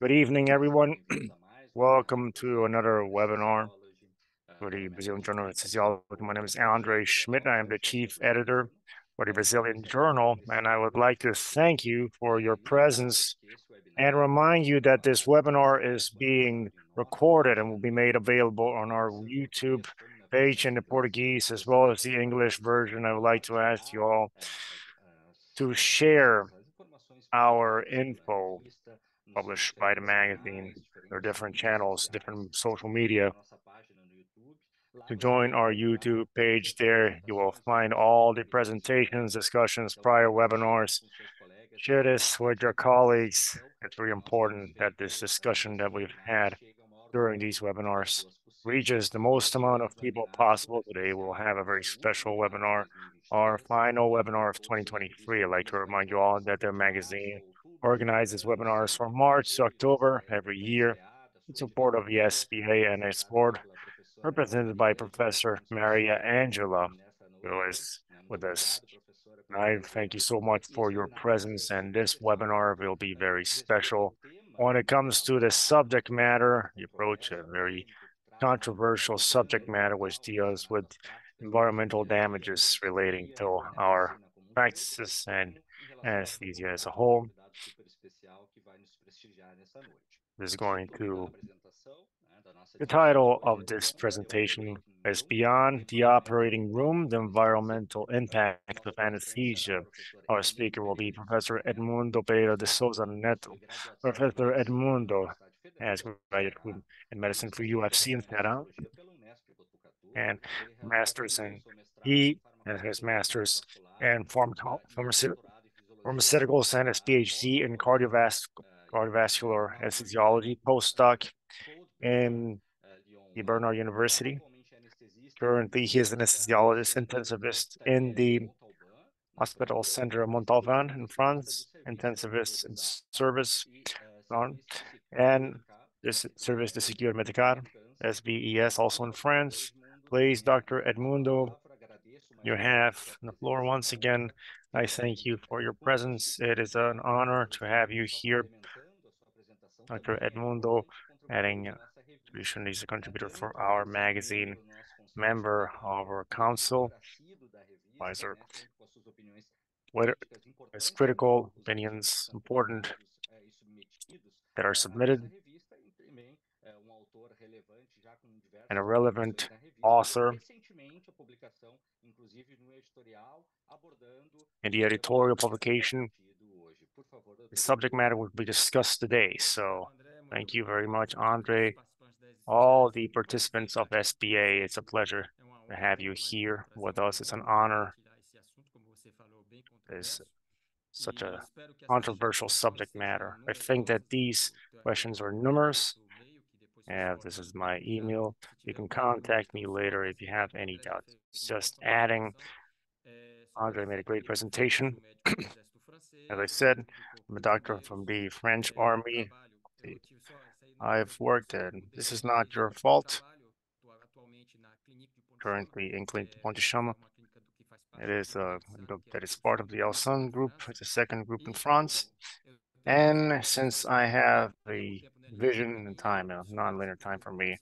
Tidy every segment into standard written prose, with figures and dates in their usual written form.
Good evening, everyone. Welcome to another webinar for the Brazilian Journal of Sociology. My name is Andre Schmidt. I am the chief editor for the Brazilian Journal, and I would like to thank you for your presence and remind you that this webinar is being recorded and will be made available on our YouTube page in the Portuguese as well as the English version. I would like to ask you all to share our info published by the magazine or different channels, different social media. To join our YouTube page there, you will find all the presentations, discussions, prior webinars. Share this with your colleagues. It's very important that this discussion that we've had during these webinars reaches the most amount of people possible. Today we'll have a very special webinar, our final webinar of 2023. I'd like to remind you all that the magazine organizes webinars from March to October every year in support of the SBA and its board, represented by Professor Maria Angela, who is with us. I thank you so much for your presence, and this webinar will be very special. When it comes to the subject matter, the approach a very controversial subject matter which deals with environmental damages relating to our practices and anesthesia as a whole. This is going to The title of this presentation is Beyond the Operating Room, the Environmental Impact of Anesthesia. Our speaker will be Professor Edmundo Neto. Professor Edmundo has graduated in medicine from UFC in Ceará and master's in he and his master's in pharmaceuticals and his PhD in cardiovascular anesthesiology, postdoc in the Bernard University. Currently, he is an anesthesiologist intensivist in the Hospital Center Montalban in France, intensivist in service on, and this service de sécurité médicale, SBES, also in France. Please, Dr. Edmundo, you have the floor once again. I thank you for your presence. It is an honor to have you here, Dr. Edmundo, adding contribution. He's a contributor for our magazine, member of our council, advisor. What is critical opinions important that are submitted, and a relevant author in the editorial publication. The subject matter will be discussed today. So thank you very much, Andre. All the participants of SBA, it's a pleasure to have you here with us. It's an honor. It's such a controversial subject matter. I think that these questions are numerous. And this is my email. You can contact me later if you have any doubts. Just adding, Andre made a great presentation. As I said, I'm a doctor from the French Army. I've worked, and this is not your fault. Currently in Clinic Pontichama. It is that is part of the Elson group. It's a second group in France. And since I have a vision and time, a non-linear time for me,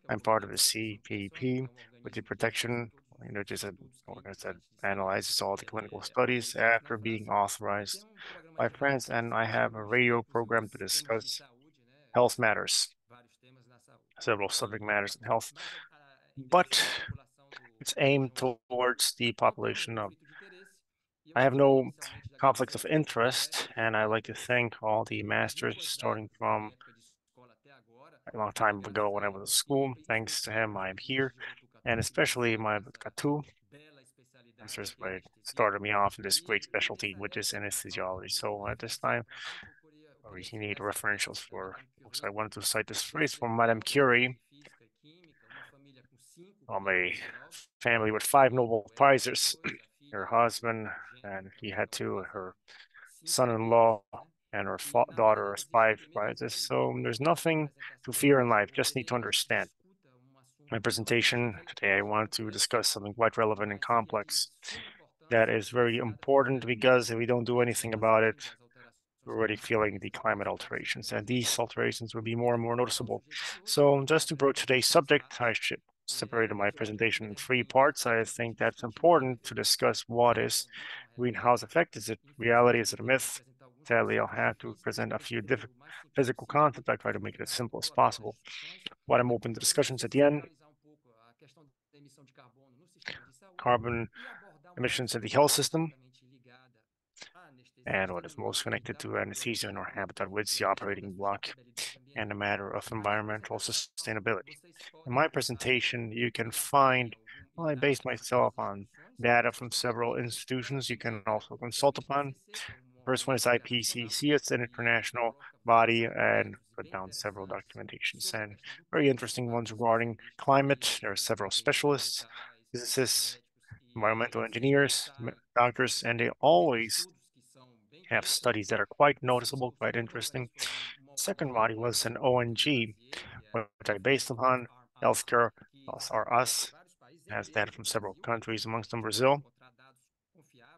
I'm part of the CPP, with the protection, which is an organization that analyzes all the clinical studies after being authorized by France. And I have a radio program to discuss health matters, several subject matters in health, but it's aimed towards the population of. I have no conflicts of interest, and I like to thank all the masters, starting from a long time ago when I was in school. Thanks to him, I am here, and especially my Katu masters started me off in this great specialty, which is anesthesiology. So at this time, we need referentials for books. I wanted to cite this phrase from Madame Curie, from a family with 5 Nobel Prizes. Her husband, and he had her son-in-law and her daughter has 5 prizes. So there's nothing to fear in life, just need to understand. My presentation today, I want to discuss something quite relevant and complex that is very important, because if we don't do anything about it, we're already feeling the climate alterations, and these alterations will be more and more noticeable. So just to broach today's subject, I should separated my presentation in three parts. I think that's important to discuss what is greenhouse effect. Is it reality? Is it a myth? Sadly, I'll have to present a few physical concepts. I try to make it as simple as possible. But I'm open to discussions at the end. Carbon emissions in the health system, and what is most connected to anesthesia in our habitat, with the operating block, and a matter of environmental sustainability. In my presentation, you can find, well, I based myself on data from several institutions you can also consult upon. First one is IPCC, it's an international body, and put down several documentations and very interesting ones regarding climate. There are several specialists, physicists, environmental engineers, doctors, and they always have studies that are quite noticeable, quite interesting. Second body was an ONG, which I based upon. Healthcare or us has data from several countries, amongst them Brazil.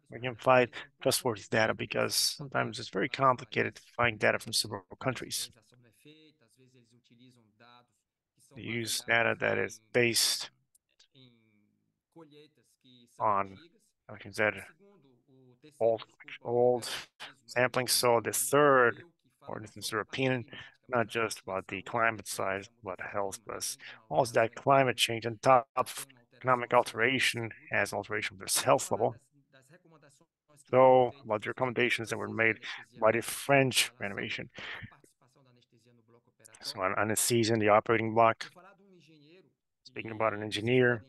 We can find trustworthy data because sometimes it's very complicated to find data from several countries. They use data that is based on, like I said, old old sampling. So the third, or this is European, not just about the climate side, but health, plus also that climate change on top of economic alteration has alteration of this health level. So about the recommendations that were made by the French renovation. So on anesthesia in the operating block, speaking about an engineer,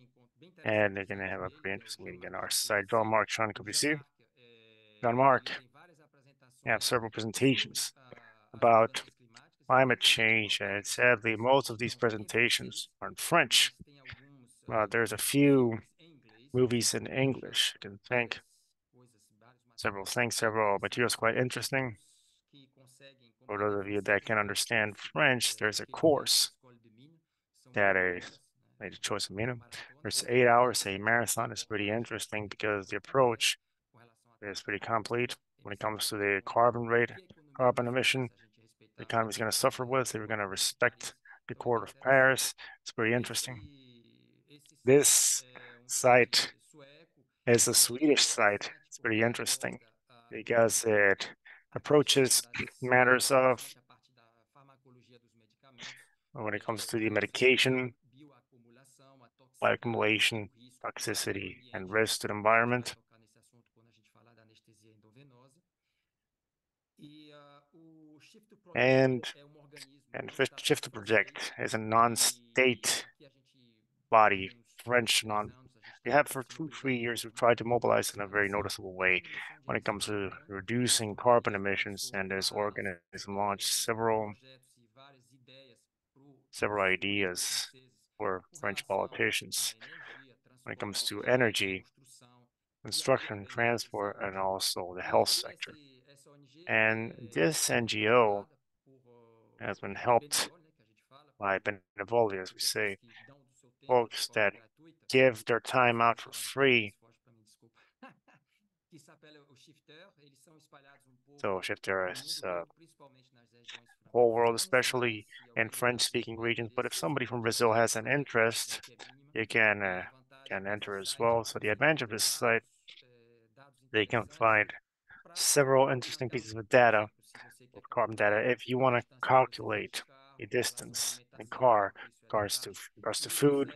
and they're going to have a pretty interesting meeting on our side. Jean-Marc Chancovici. Jean-Marc have several presentations about climate change, and sadly, most of these presentations are in French. There's a few movies in English. I can think several things, several materials quite interesting. For those of you that can understand French, there's a course that is made a choice of minimum. There's 8 hours, a marathon is pretty interesting because the approach is pretty complete when it comes to the carbon rate, carbon emission, the economy is going to suffer with. If we're going to respect the Accord of Paris, it's pretty interesting. This site is a Swedish site. It's pretty interesting because it approaches matters of when it comes to the medication, bioaccumulation, toxicity, and risk to the environment. And Shift to Project is a non-state body, French non. We have for 2, 3 years, we've tried to mobilize in a very noticeable way when it comes to reducing carbon emissions, and this organism launched several ideas for French politicians when it comes to energy, construction, transport, and also the health sector. And this NGO has been helped by Benevoli, as we say, folks that give their time out for free. So Shifter is whole world, especially in French-speaking regions. But if somebody from Brazil has an interest, you can enter as well. So the advantage of this site, they can find several interesting pieces of data, of carbon data. If you want to calculate a distance in regards to food,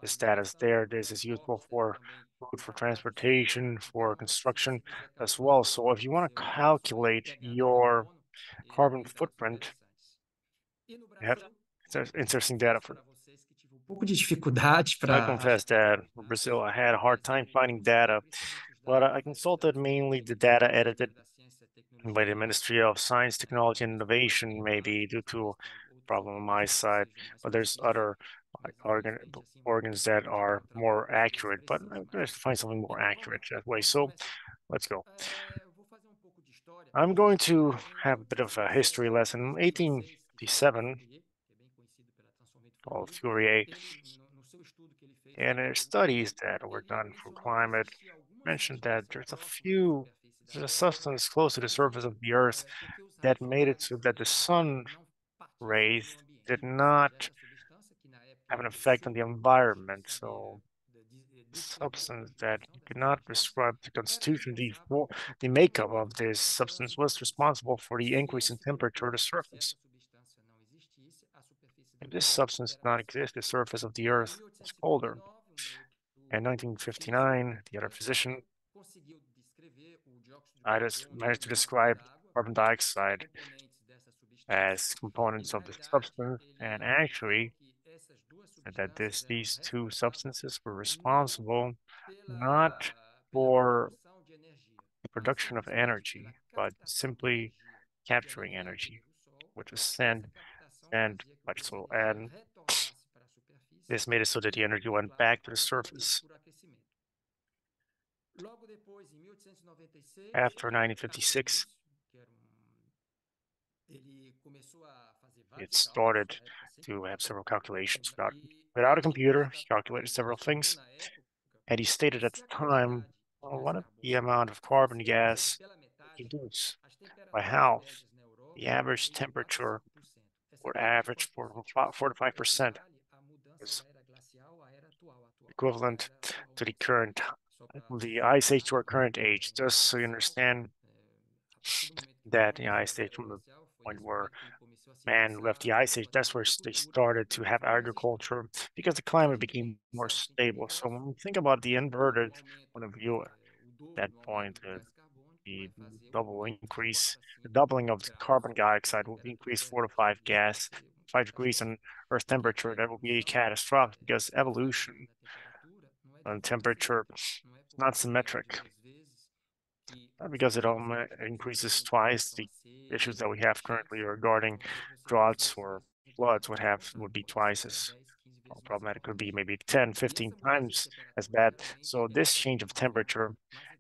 the status there. This is useful for food, for transportation, for construction as well. So if you want to calculate your carbon footprint, you have interesting data for. Pouco de dificuldade I para confess that for Brazil, I had a hard time finding data, but I consulted mainly the data edited by the Ministry of Science, Technology, and Innovation, maybe due to a problem on my side, but there's other organs that are more accurate, but I'm going to find something more accurate that way. So let's go. I'm going to have a bit of a history lesson. 1857, called Fourier, and studies that were done for climate mentioned that there's a few This is a substance close to the surface of the Earth that made it so that the sun rays did not have an effect on the environment. So substance that you cannot describe the constitution, the makeup of this substance was responsible for the increase in temperature at the surface. If this substance did not exist, the surface of the Earth was colder. In 1959, the other physician managed to describe carbon dioxide as components of the substance, and actually said that these two substances were responsible not for the production of energy, but simply capturing energy, which was sent by the soil, and this made it so that the energy went back to the surface. After 1956, it started to have several calculations. Without a computer, he calculated several things, and he stated at the time, well, what if the amount of carbon gas we reduce by half the average temperature would average for 4 to 5%, is equivalent to the ice age to our current age. Just so you understand that the ice age from the point where man left the ice age, that's where they started to have agriculture because the climate became more stable. So when we think about the inverted point of view, at that point, the the doubling of the carbon dioxide will increase 4 to 5 degrees in Earth temperature. That will be catastrophic because evolution and temperature is not symmetric. Because it increases twice the issues that we have currently regarding droughts or floods would be twice as problematic. Could be maybe 10, 15 times as bad. So this change of temperature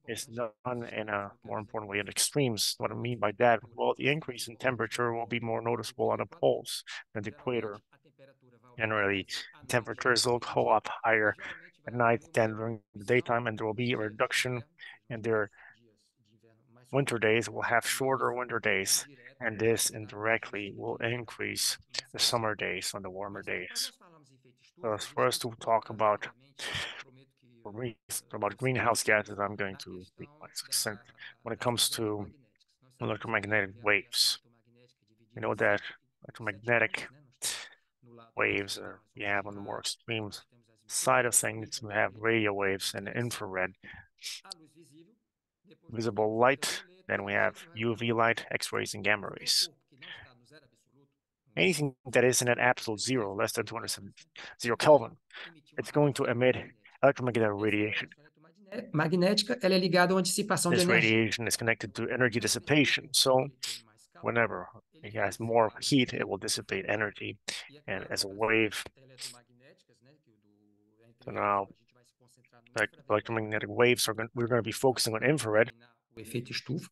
is done in a more importantly in extremes. What I mean by that, well, the increase in temperature will be more noticeable on the poles than the equator. Generally, temperatures will go up higher at night than during the daytime, and there will be a reduction in their winter days. Will have shorter winter days, and this indirectly will increase the summer days on the warmer days. So for us to talk about greenhouse gases, I'm going to be quite succinct. When it comes to electromagnetic waves, we know that electromagnetic waves we have on the more extreme side of things. We have radio waves and infrared visible light. Then we have UV light, X-rays, and gamma rays. Anything that isn't at absolute zero, less than 270 Kelvin, it's going to emit electromagnetic radiation. Magnética, ela é ligada a uma dissipação de This energia. radiation is connected to energy dissipation. So whenever it has more heat, it will dissipate energy. And as a wave, so now electromagnetic waves we're going to be focusing on infrared, O efeito estufa.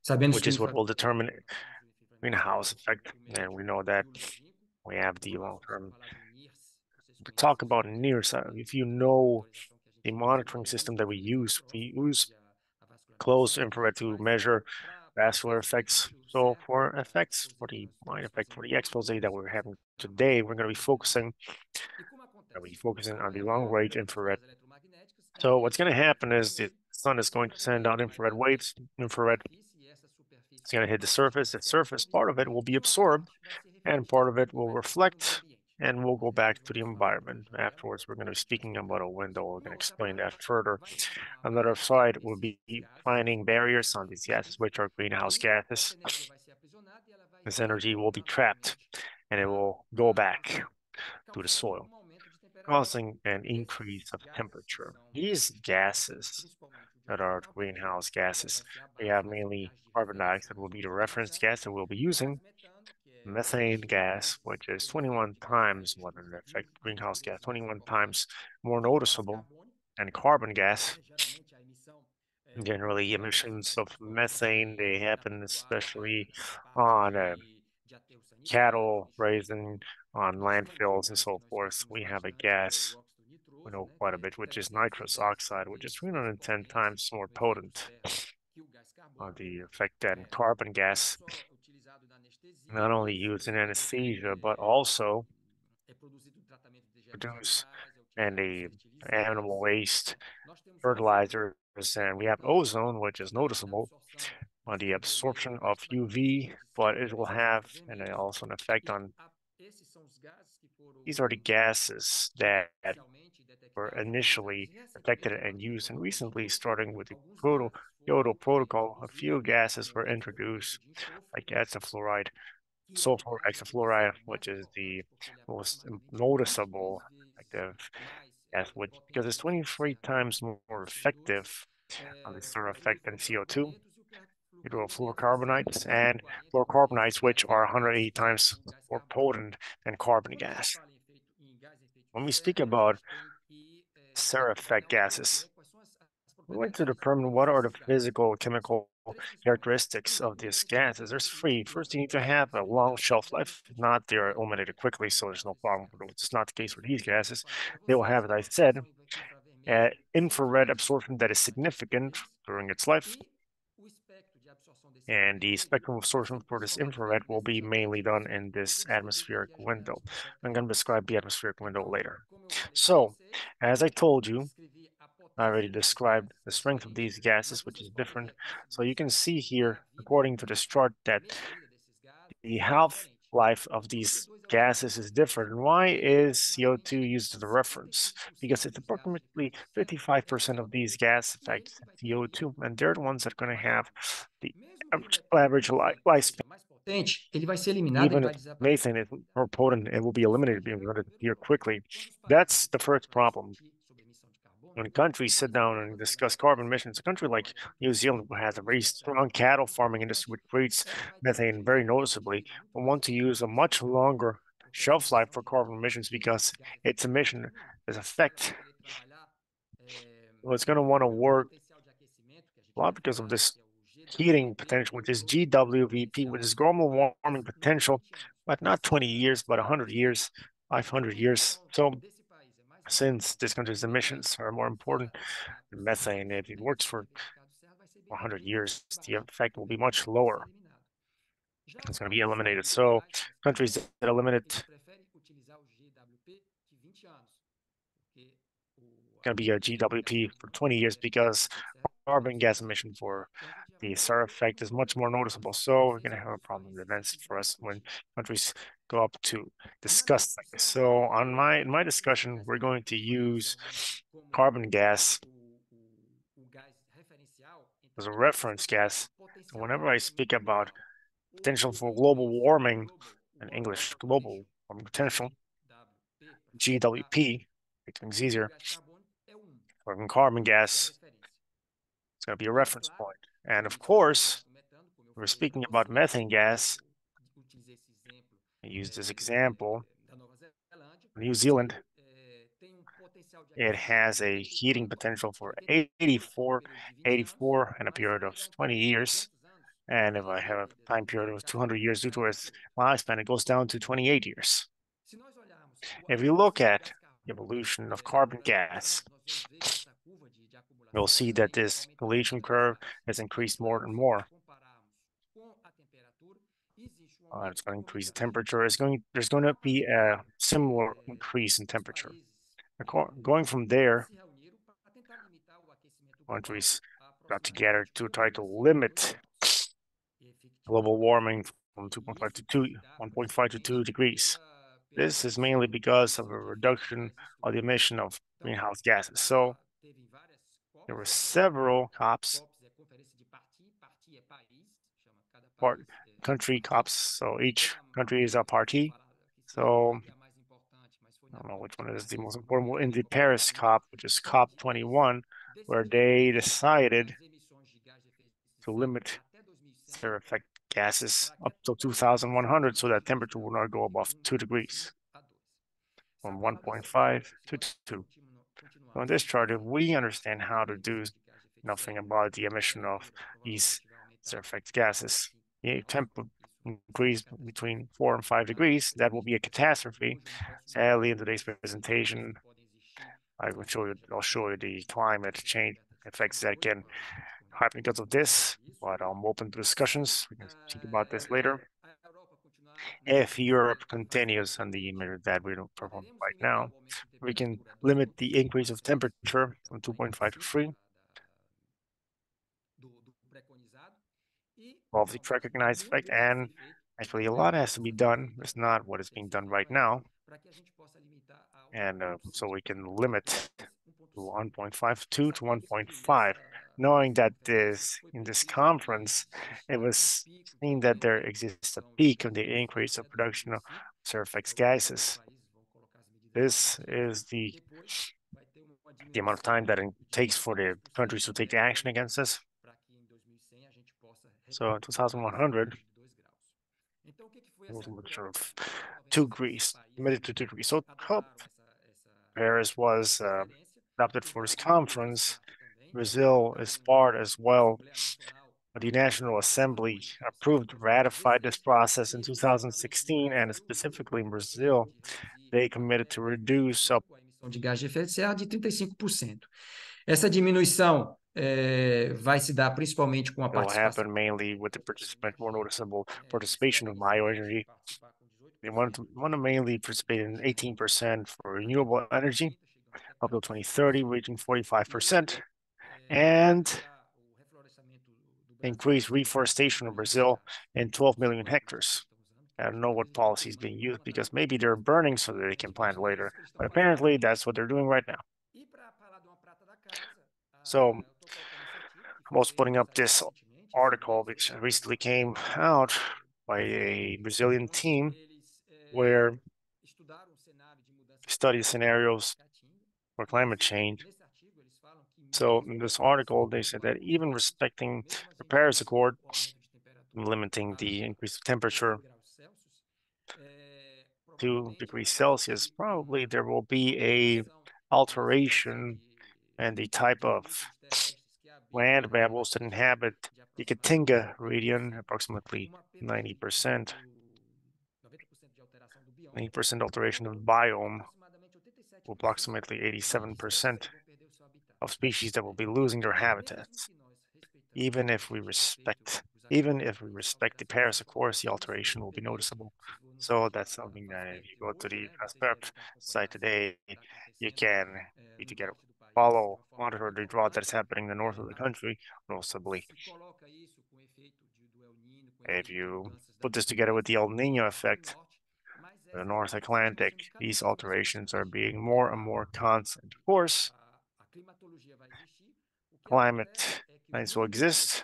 Sabemos which que is what will determine greenhouse effect. And we know that we have the long-term. To talk about near, if you know the monitoring system that we use close infrared to measure vascular effects. So for effects, for the mind effect, for the expose that we're having today, we're going to be focusing on the long range infrared. So what's going to happen is the sun is going to send out infrared waves. Infrared is going to hit the surface. The surface, part of it will be absorbed, and part of it will reflect, and we'll go back to the environment. Afterwards, we're going to be speaking about a window. We're going to explain that further. Another side will be finding barriers on these gases, which are greenhouse gases. This energy will be trapped, and it will go back to the soil, causing an increase of temperature. These gases that are greenhouse gases, we have mainly carbon dioxide will be the reference gas that we'll be using, methane gas, which is 21 times what an effect greenhouse gas, 21 times more noticeable, and carbon gas. Generally, emissions of methane, they happen especially on cattle raising, on landfills and so forth. We have a gas we know quite a bit, which is nitrous oxide, which is 310 times more potent the effect that carbon gas not only used in anesthesia, but also produce in the animal waste, fertilizers, and we have ozone, which is noticeable on the absorption of UV, but it will have and also an effect on these are the gases that were initially detected and used, and recently, starting with the Kyoto Protocol, a few gases were introduced, like hexafluoride, sulfur hexafluoride, which is the most noticeable active gas, which because it's 23 times more effective on this sort of effect than CO2. Hydrofluorocarbonites and fluorocarbonites, which are 180 times more potent than carbon gas. When we speak about serra effect gases, we want to determine what are the physical chemical characteristics of these gases. There's three. First, you need to have a long shelf life. If not, they are eliminated quickly, so there's no problem. It's not the case for these gases. They will have, as I said, infrared absorption that is significant during its life. And the spectrum absorption for this infrared will be mainly done in this atmospheric window. I'm going to describe the atmospheric window later. So, as I told you, I already described the strength of these gases, which is different. So you can see here, according to this chart, that the half-life of these gases is different. And why is CO2 used as a reference? Because it's approximately 55% of these gas effects CO2, and they're the ones that are going to have the average lifespan. Ele vai ser eliminado, ele Even vai if desaparecer. methane is more potent, it will be eliminated because it's going to disappear quickly. That's the first problem. When countries sit down and discuss carbon emissions, a country like New Zealand, who has a very strong cattle farming industry, which creates methane very noticeably, will want to use a much longer shelf life for carbon emissions because its emission is effect. Well, it's going to want to work a lot because of this heating potential, which is GWVP, which is global warming potential, but not 20 years, but 100 years, 500 years. So since this country's emissions are more important than methane, if it works for 100 years, the effect will be much lower. It's going to be eliminated. So countries that eliminate going to be a GWP for 20 years because carbon gas emission for the SAR effect is much more noticeable. So we're going to have a problem with events for us when countries go up to discuss like this. So on in my discussion, we're going to use carbon gas as a reference gas. So whenever I speak about potential for global warming, in English, global warming potential, GWP, make things easier, for carbon gas, it's going to be a reference point. And of course, we're speaking about methane gas. I use this example. New Zealand, it has a heating potential for 84 in a period of 20 years. And if I have a time period of 200 years due to its lifespan, it goes down to 28 years. If you look at the evolution of carbon gas, you'll see that this evolution curve has increased more and more. It's going to increase the temperature. There's going to be a similar increase in temperature. Going from there, countries got together to try to limit global warming from 2.5 to 1.5 to 2 degrees. This is mainly because of a reduction of the emission of greenhouse gases. So there were several COPs, country COPs. So each country is a party. So I don't know which one is the most important. In the Paris COP, which is COP 21, where they decided to limit their effect gases up to 2100 so that temperature will not go above 2 degrees, from 1.5 to 2. So in this chart, if we understand how to do nothing about the emission of these effect gases, the temperature increase between 4 and 5 degrees, that will be a catastrophe. Sadly, in today's presentation, I'll show you the climate change effects that can high because of this, but I'm open to discussions. We can speak about this later. If Europe continues on the measure that we don't perform right now, we can limit the increase of temperature from 2.5 to 3. Of the recognized effect, and actually a lot has to be done. It's not what is being done right now, and so we can limit to 1.52 to 1.5, knowing that this in this conference it was seen that there exists a peak of the increase of production of surface gases. This is the amount of time that it takes for the countries to take action against this. So in 2100, it was a mixture of 2 degrees, limited to 2 degrees. So Paris was adopted for this conference. Brazil is part as well. The National Assembly approved, ratified this process in 2016, and specifically in Brazil, they committed to reduce up de gás de efeito de serra de 35%. Essa diminuição vai se dar principalmente com a It will participação. happen mainly with the more noticeable participation of bioenergy. They want to mainly participate in 18% for renewable energy up to 2030, reaching 45%, and increase reforestation in Brazil in 12 million hectares. I don't know what policy is being used because maybe they're burning so that they can plant later, but apparently that's what they're doing right now. So I'm also putting up this article which recently came out by a Brazilian team where study scenarios for climate change. So in this article, they said that even respecting the Paris Accord, limiting the increase of temperature 2 degrees Celsius, probably there will be a alteration in the type of land mammals that inhabit the Caatinga region, approximately 90%, 90% alteration of the biome, approximately 87% of species that will be losing their habitats. Even if we respect the Paris Accords, the alteration will be noticeable. So that's something that if you go to the Aspect site today, you can monitor the drought that's happening in the north of the country, noticeably. If you put this together with the El Nino effect, the North Atlantic, these alterations are being more and more constant. Of course, climate will exist,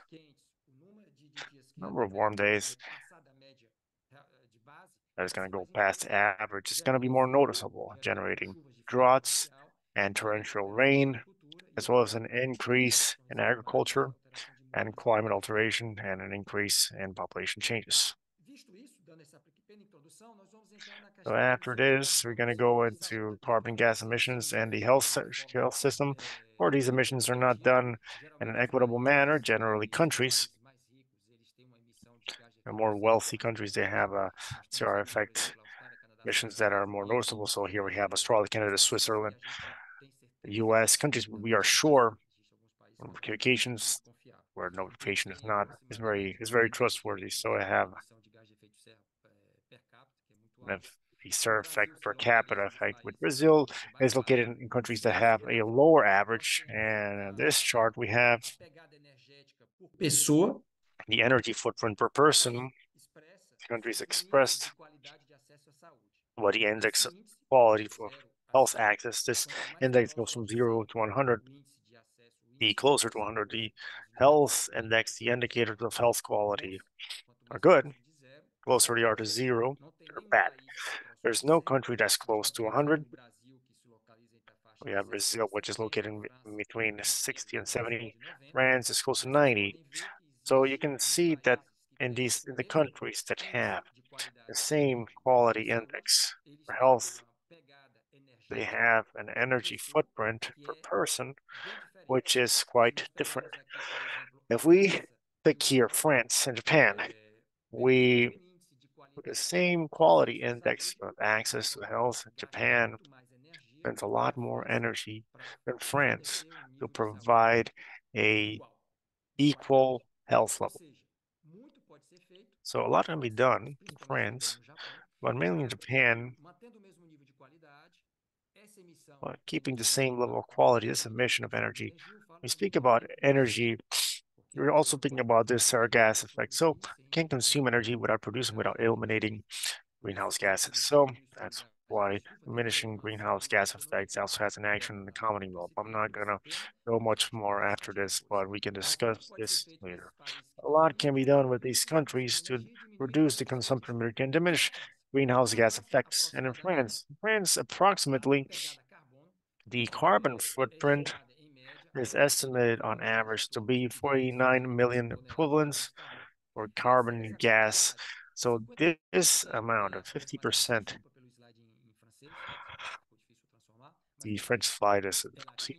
number of warm days that is going to go past average. It's going to be more noticeable, generating droughts and torrential rain, as well as an increase in agriculture and climate alteration and an increase in population changes. So after this, we're going to go into carbon gas emissions and the health system, where these emissions are not done in an equitable manner. Generally, countries, the more wealthy countries, they have a CR effect emissions that are more noticeable. So here we have Australia, Canada, Switzerland, the US countries. We are sure on occasions where notification is very trustworthy. So I have the CR effect per capita effect with Brazil is located in countries that have a lower average. And in this chart, we have pessoa, the energy footprint per person, countries expressed, what the index of quality for health access. This index goes from 0 to 100. The closer to 100, the health index, the indicators of health quality are good. Closer they are to 0, they're bad. There's no country that's close to 100. We have Brazil, which is located in between 60 and 70. France is close to 90. So you can see that in the countries that have the same quality index for health, they have an energy footprint per person, which is quite different. If we pick here France and Japan, with the same quality index of access to health, Japan spends a lot more energy than France to provide a equal health level. So a lot can be done in France, but mainly in Japan, keeping the same level of quality. This emission of energy. We speak about energy. We're also thinking about this Sarah gas effect. So you can't consume energy without producing, without eliminating greenhouse gases. So that's why diminishing greenhouse gas effects also has an action in the Commonwealth. I'm not gonna go much more after this, but we can discuss this later. A lot can be done with these countries to reduce the consumption of energy and diminish greenhouse gas effects. And in France, approximately the carbon footprint is estimated on average to be 49 million equivalents for carbon gas. So this amount of 50%, the French slide is,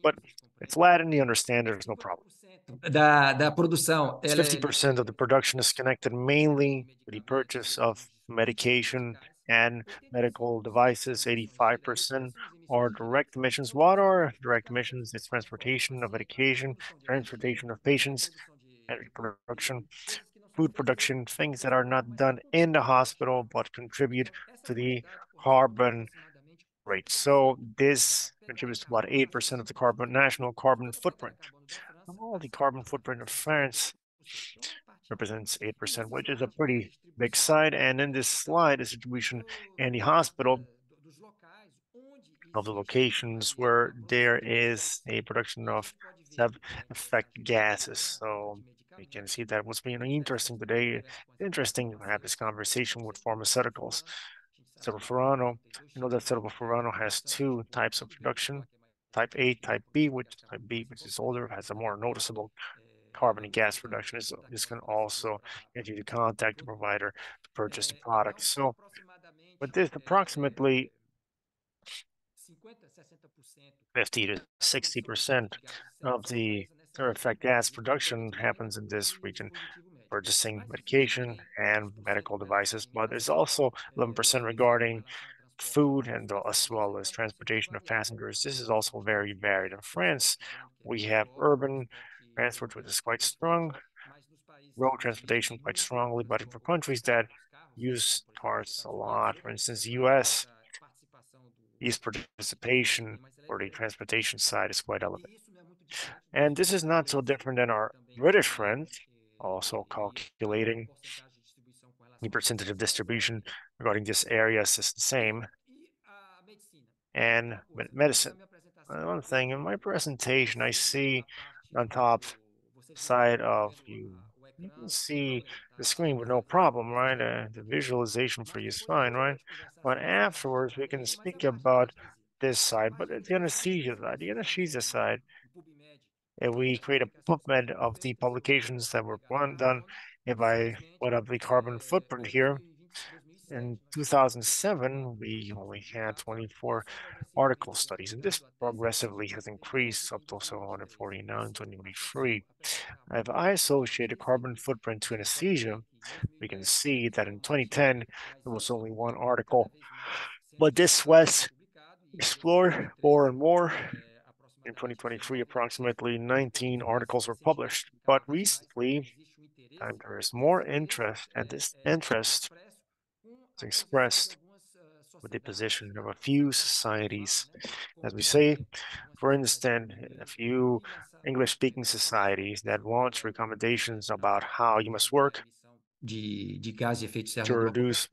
but it's Latin, you understand, there's no problem. Da produção, It's 50% of the production is connected mainly with the purchase of medication and medical devices. 85% are direct emissions. What are direct emissions? It's transportation of medication, transportation of patients, and production, food production, things that are not done in the hospital but contribute to the carbon rate. So this contributes to about 8% of the national carbon footprint. All the carbon footprint of France represents 8%, which is a pretty big side. And in this slide, the distribution in the hospital of the locations where there is a production of sub-effect gases. So you can see that what's being interesting today, interesting to have this conversation with pharmaceuticals. Cerebrofarano, you know that cerebrofarano has two types of production, type A, type B, which type B, which is older, has a more noticeable carbon and gas production. This can also get you to contact the provider to purchase the product. So with this, approximately 50 to 60% of the effect gas production happens in this region, purchasing medication and medical devices, but there's also 11% regarding food and as well as transportation of passengers. This is also very varied. In France, we have urban transport, which is quite strong, road transportation quite strongly, but for countries that use cars a lot, for instance, the US, use participation for the transportation side is quite elevated. And this is not so different than our British friends, also calculating the percentage of distribution regarding this area is the same. And medicine. One thing in my presentation, I see on top side of you, you can see the screen with no problem, right? The visualization for you is fine, right? But afterwards, we can speak about this side, but the anesthesia side, if we create a PubMed of the publications that were done, if I put up the carbon footprint here, in 2007, we only had 24 article studies, and this progressively has increased up to 749 in 2023. If I associate a carbon footprint to anesthesia, we can see that in 2010, there was only one article, but this was explored more and more. In 2023, approximately 19 articles were published, but recently, there is more interest, and this interest is expressed with the position of a few societies. As we say, for instance, a few English-speaking societies that launch recommendations about how you must work de gás de efeito serra to no globo reduce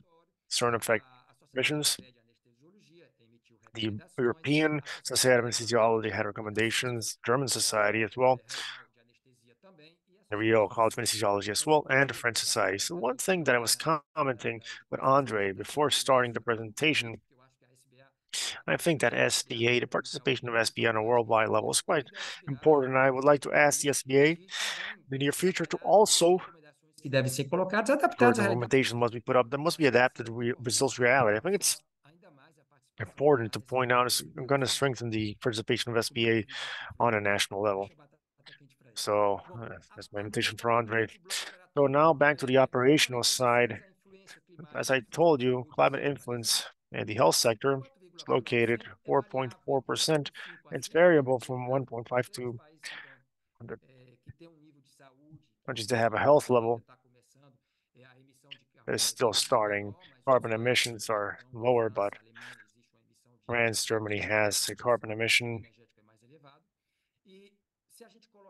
certain effect emissions. The European Society of Anesthesiology had recommendations, German Society as well, the Real College of Anesthesiology as well, and the French Society. So one thing that I was commenting with Andre before starting the presentation, I think that SBA, the participation of SBA on a worldwide level is quite important. I would like to ask the SBA in the near future to also que devem ser colocados, adaptados certain à realidade. recommendations must be put up that must be adapted to Brazil's reality. I think it's important to point out is going to strengthen the participation of SBA on a national level. So that's my invitation for Andre. So now back to the operational side. As I told you, climate influence in the health sector is located 4.4%. It's variable from 1.5 to 100. which is to have a health level, is still starting. Carbon emissions are lower, but France, Germany has a carbon emission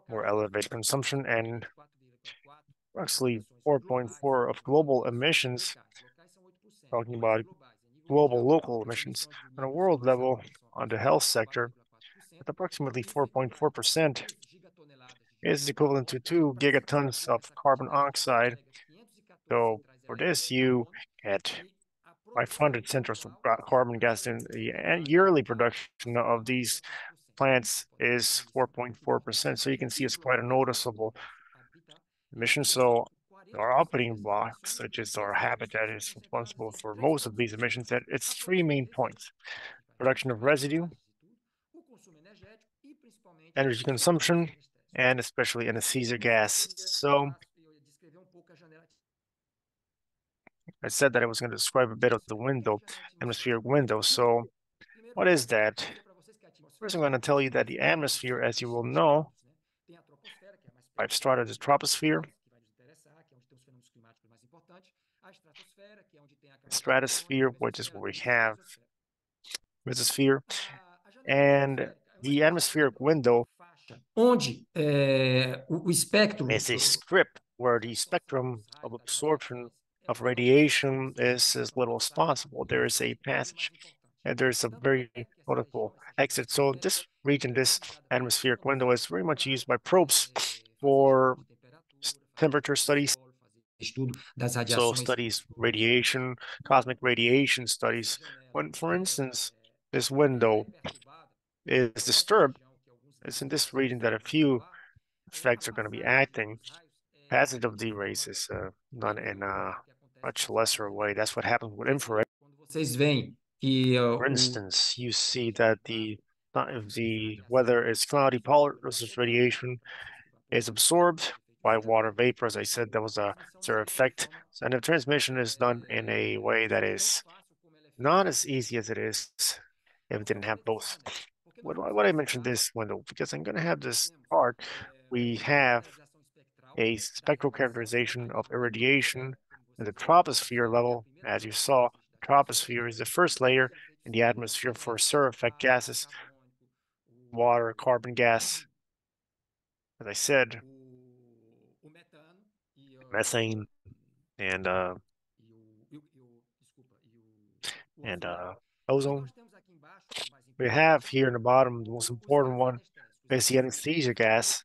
more elevated consumption, and actually 4.4 of global emissions, talking about global local emissions on a world level on the health sector, at approximately 4.4% is equivalent to 2 gigatons of carbon oxide. So for this, you get 500 centers of carbon gas, and the yearly production of these plants is 4.4%. So you can see it's quite a noticeable emission. So our operating blocks, such as our habitat, is responsible for most of these emissions. That it's three main points: production of residue, energy consumption, and especially anesthesia gas. So I said that I was going to describe a bit of the window, atmospheric window. So what is that? First, I'm going to tell you that the atmosphere, as you will know, I've started the troposphere, stratosphere, which is where we have mesosphere, and the atmospheric window onde o espectro is a script where the spectrum of absorption of radiation is as little as possible. There is a passage and there's a very notable exit. So this region, this atmospheric window is very much used by probes for temperature studies. estudo das So radiações studies radiation, cosmic radiation studies. When, for instance, this window is disturbed, it's in this region that a few effects are going to be acting. Passage of the rays is done in a much lesser way. That's what happens with infrared. vocês veem que For instance, you see that if the weather is cloudy, pulse radiation is absorbed by water vapor. As I said, that was a zero effect. And the transmission is done in a way that is not as easy as it is if it didn't have both. What I mentioned this window, because I'm going to have this part, we have a spectral characterization of irradiation at the troposphere level. As you saw, troposphere is the first layer in the atmosphere for effect gases, water, carbon gas, as I said, methane, and and ozone. We have here in the bottom, the most important one is the anesthesia gas,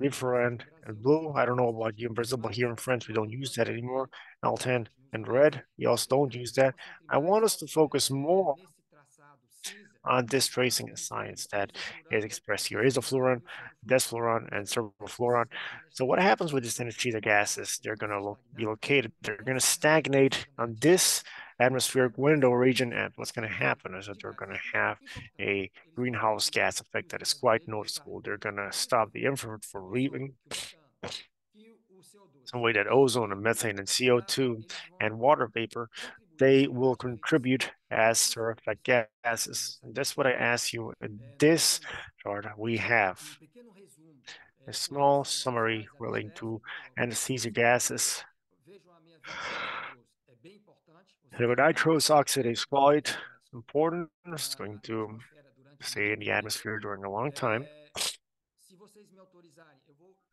infrared and blue. I don't know about you in Brazil, but here in France, we don't use that anymore. L10 and red, we also don't use that. I want us to focus more on this tracing science that is expressed here. Isofluorine, desfluorine, and serofluorine. So what happens with these anesthesia gases? They're going to be located, they're going to stagnate on this atmospheric window region, and what's going to happen is that they're going to have a greenhouse gas effect that is quite noticeable. They're going to stop the infrared from leaving, some way that ozone and methane and CO2 and water vapor, they will contribute as effect gases. And that's what I ask you in this chart. We have a small summary relating to anesthesia gases. Nitrous oxide is quite important. It's going to stay in the atmosphere during a long time.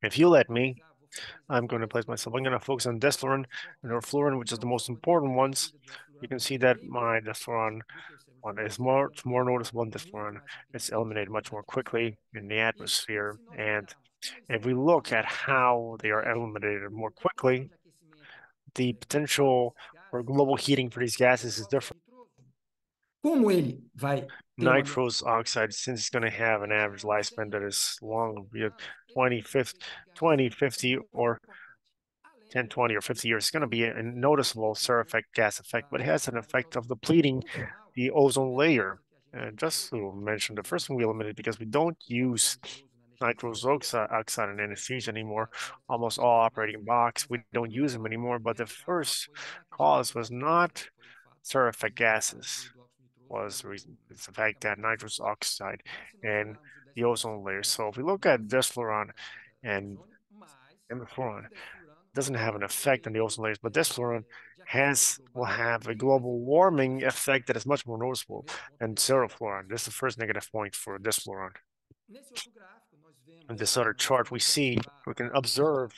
If you let me, I'm going to place myself. I'm going to focus on desfluorine and norfluorine, which is the most important ones. You can see that my desfluorine one is more noticeable in desfluorine. It's eliminated much more quickly in the atmosphere. And if we look at how they are eliminated more quickly, the potential for global heating for these gases is different. como ele vai ter uma Nitrous oxide, since it's going to have an average lifespan that is long, be it 20, 50, 20, 50, or 10, 20, or 50 years, it's going to be a noticeable effect gas effect, but it has an effect of depleting the ozone layer. And just to mention, the first one we eliminated because we don't use nitrous oxide in anesthesia anymore. Almost all operating blocks, we don't use them anymore. But the first cause was not effect gases, was the reason. It's the fact that nitrous oxide and the ozone layer. So if we look at desfluorine and Imifluron doesn't have an effect on the ozone layers, but desfluron will have a global warming effect that is much more noticeable than cerofluron. This is the first negative point for desfluron. In this other chart, we can observe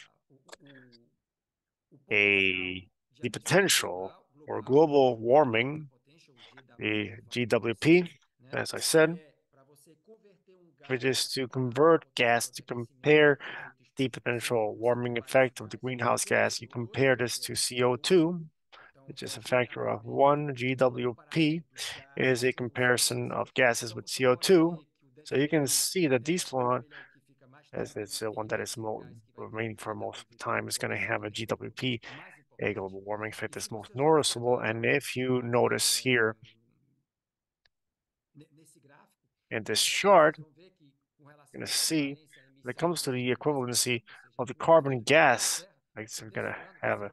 the potential for global warming, the GWP, as I said, which is to convert gas to compare the potential warming effect of the greenhouse gas. You compare this to CO2, which is a factor of 1. GWP is a comparison of gases with CO2. So you can see that desfluron, as it's the one that is remaining for most of the time, is going to have a GWP, a global warming effect that's most noticeable. And if you notice here in this chart, you're going to see when it comes to the equivalency of the carbon gas, like so we're going to have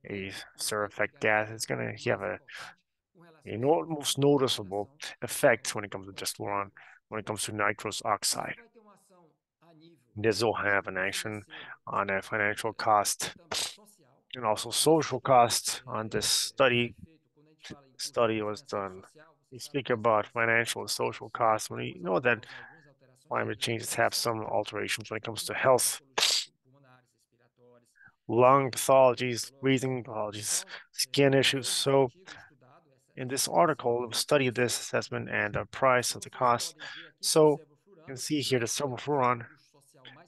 a stir effect gas, it's going to have a most noticeable effect when it comes to desfluron, when it comes to nitrous oxide. This will have an action on a financial cost and also social cost on this study. Study was done. We speak about financial and social costs when you know that climate changes have some alterations when it comes to health, lung pathologies, breathing pathologies, skin issues. So in this article, we'll study this assessment and the price of the cost. So you can see here the sulfurfuron,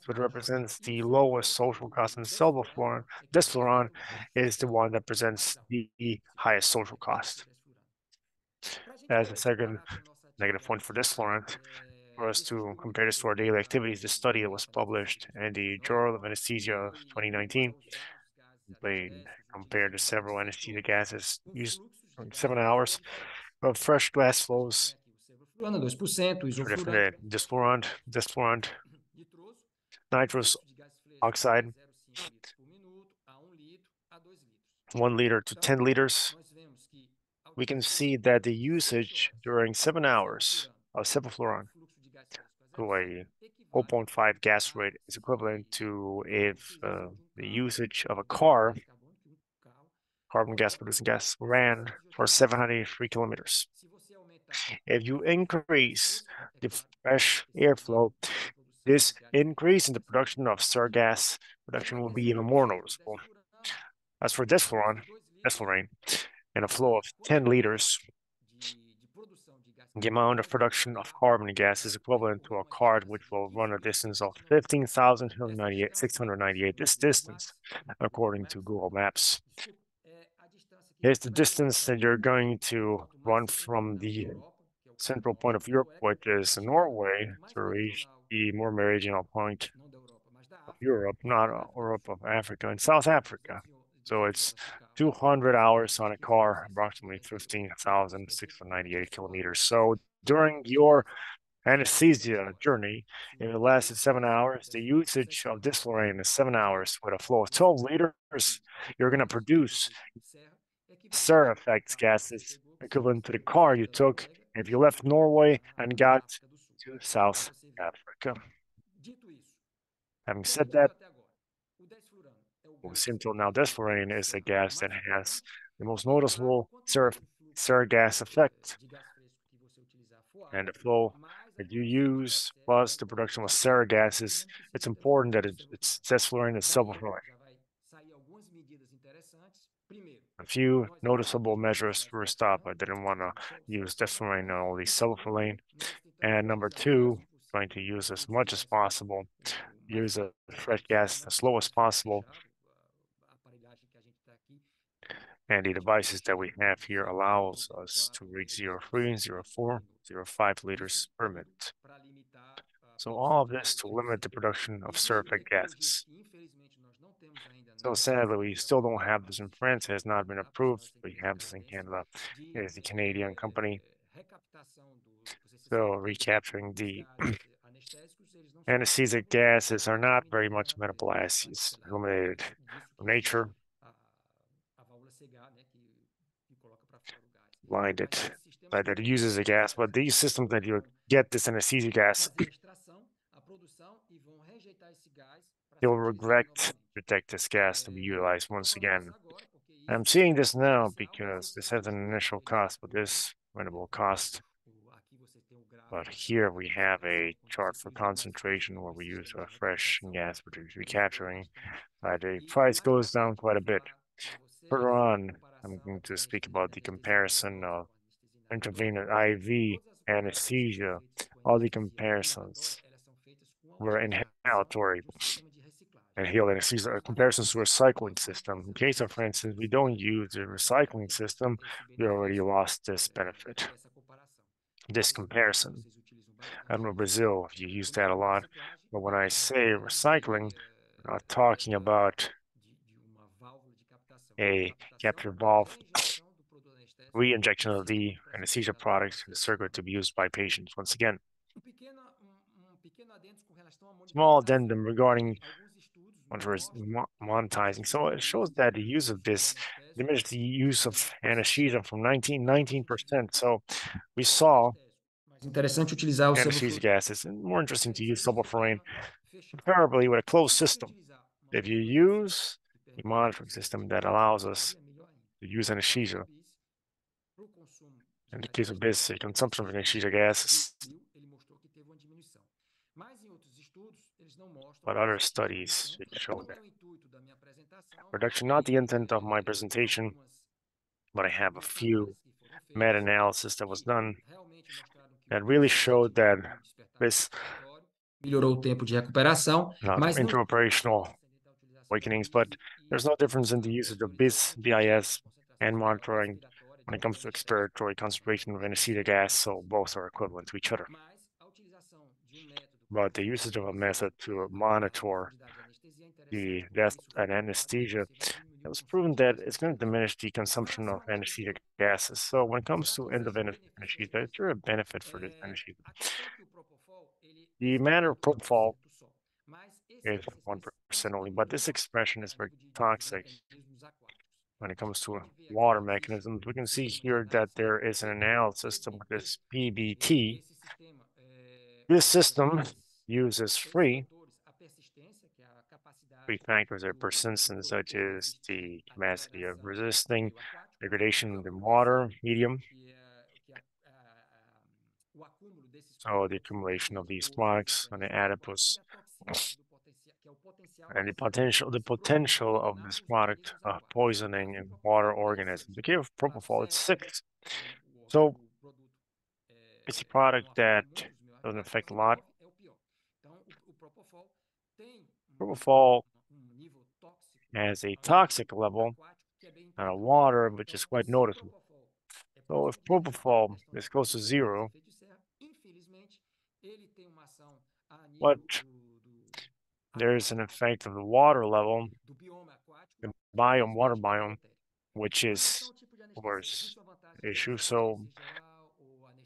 which represents the lowest social cost, and sulfurfuron, desfluron, is the one that presents the highest social cost. As a second negative point for desfluron, for us to compare this to our daily activities, the study that was published in the Journal of Anesthesia of 2019 compared to several anesthesia gases used for 7 hours of fresh glass flows. 2%, Desflurant, nitrous oxide, 1 liter to 10 liters. We can see that the usage during 7 hours of sevoflurane to a 0.5 gas rate is equivalent to if the usage of a car, carbon gas producing gas, ran for 783 kilometers. If you increase the fresh airflow, this increase in the production of stir gas production will be even more noticeable. As for desflurane, in a flow of 10 liters, the amount of production of carbon gas is equivalent to a car which will run a distance of 15,698 this distance, according to Google Maps. Here's the distance that you're going to run from the central point of Europe, which is Norway, to reach the more meridional point of Europe, not Europe, of Africa, and South Africa. So it's 200 hours on a car, approximately 15,698 kilometers. So during your anesthesia journey, if it lasted 7 hours, the usage of desflurane is 7 hours with a flow of 12 liters, you're going to produce stir effects gases equivalent to the car you took if you left Norway and got to South Africa. Having said that, what we see until now, desflurane is a gas that has the most noticeable stir gas effect. And the flow that you use plus the production of stir gases, it's important that it's desflurane and sulfurfuran. A few noticeable measures. First up, I didn't want to use desflurane on only sulfurane. And number two, trying to use as much as possible, use a fresh gas as slow as possible. And the devices that we have here allows us to reach 0.3, 0.4, 0.5 liters per minute. So all of this to limit the production of stir effect gases. So sadly, we still don't have this in France. It has not been approved. We have this in Canada. It is the Canadian company. So recapturing the anesthetic gases are not very much metabolized, eliminated from nature. Blinded, but that uses a gas, but these systems that you get this anesthesia gas, you'll regret detect this gas to be utilized once again. I'm seeing this now because this has an initial cost, but this minimal cost. But here we have a chart for concentration where we use a fresh gas which is recapturing. The price goes down quite a bit. Further on, I'm going to speak about the comparison of intravenous IV anesthesia. All the comparisons were inhalatory and heal anesthesia comparisons to a recycling system. In case of, for instance, we don't use a recycling system, we already lost this benefit, this comparison. I don't know, Brazil, you use that a lot, but when I say recycling, I'm not talking about a capture valve re-injection of the anesthesia product in the circuit to be used by patients. Once again, small addendum regarding monetizing. So it shows that the use of this diminished the use of anesthesia from 19%. So we saw Interessante utilizar o anesthesia sevoflurane. gases, and more interesting to use sevoflurane comparably with a closed system. If you use a monitoring system that allows us to use anesthesia, in the case of this, a consumption of anesthesia gases, but other studies show that. Reduction, not the intent of my presentation, but I have a few meta-analysis that was done that really showed that this melhorou o tempo de recuperação, mas não interoperational awakenings, but there's no difference in the usage of BIS and monitoring when it comes to expiratory concentration of anesthesia gas, so both are equivalent to each other. But the usage of a method to monitor the death and anesthesia, it was proven that it's going to diminish the consumption of anesthesia gases. So when it comes to end of anesthesia, is there a benefit for this anesthesia? The matter of propofol is 1% only, but this expression is very toxic when it comes to water mechanisms. We can see here that there is an analysis system with this PBT. This system uses three factors of persistence, such as the capacity of resisting degradation in the water medium. So the accumulation of these products on the adipose and the potential of this product of poisoning in water organisms. The case of propofol, it's 6. So it's a product that doesn't affect a lot. Propofol has a toxic level on water, which is quite noticeable. So if propofol is close to 0, but there's an effect of the water level, the water biome, which is worse issue. So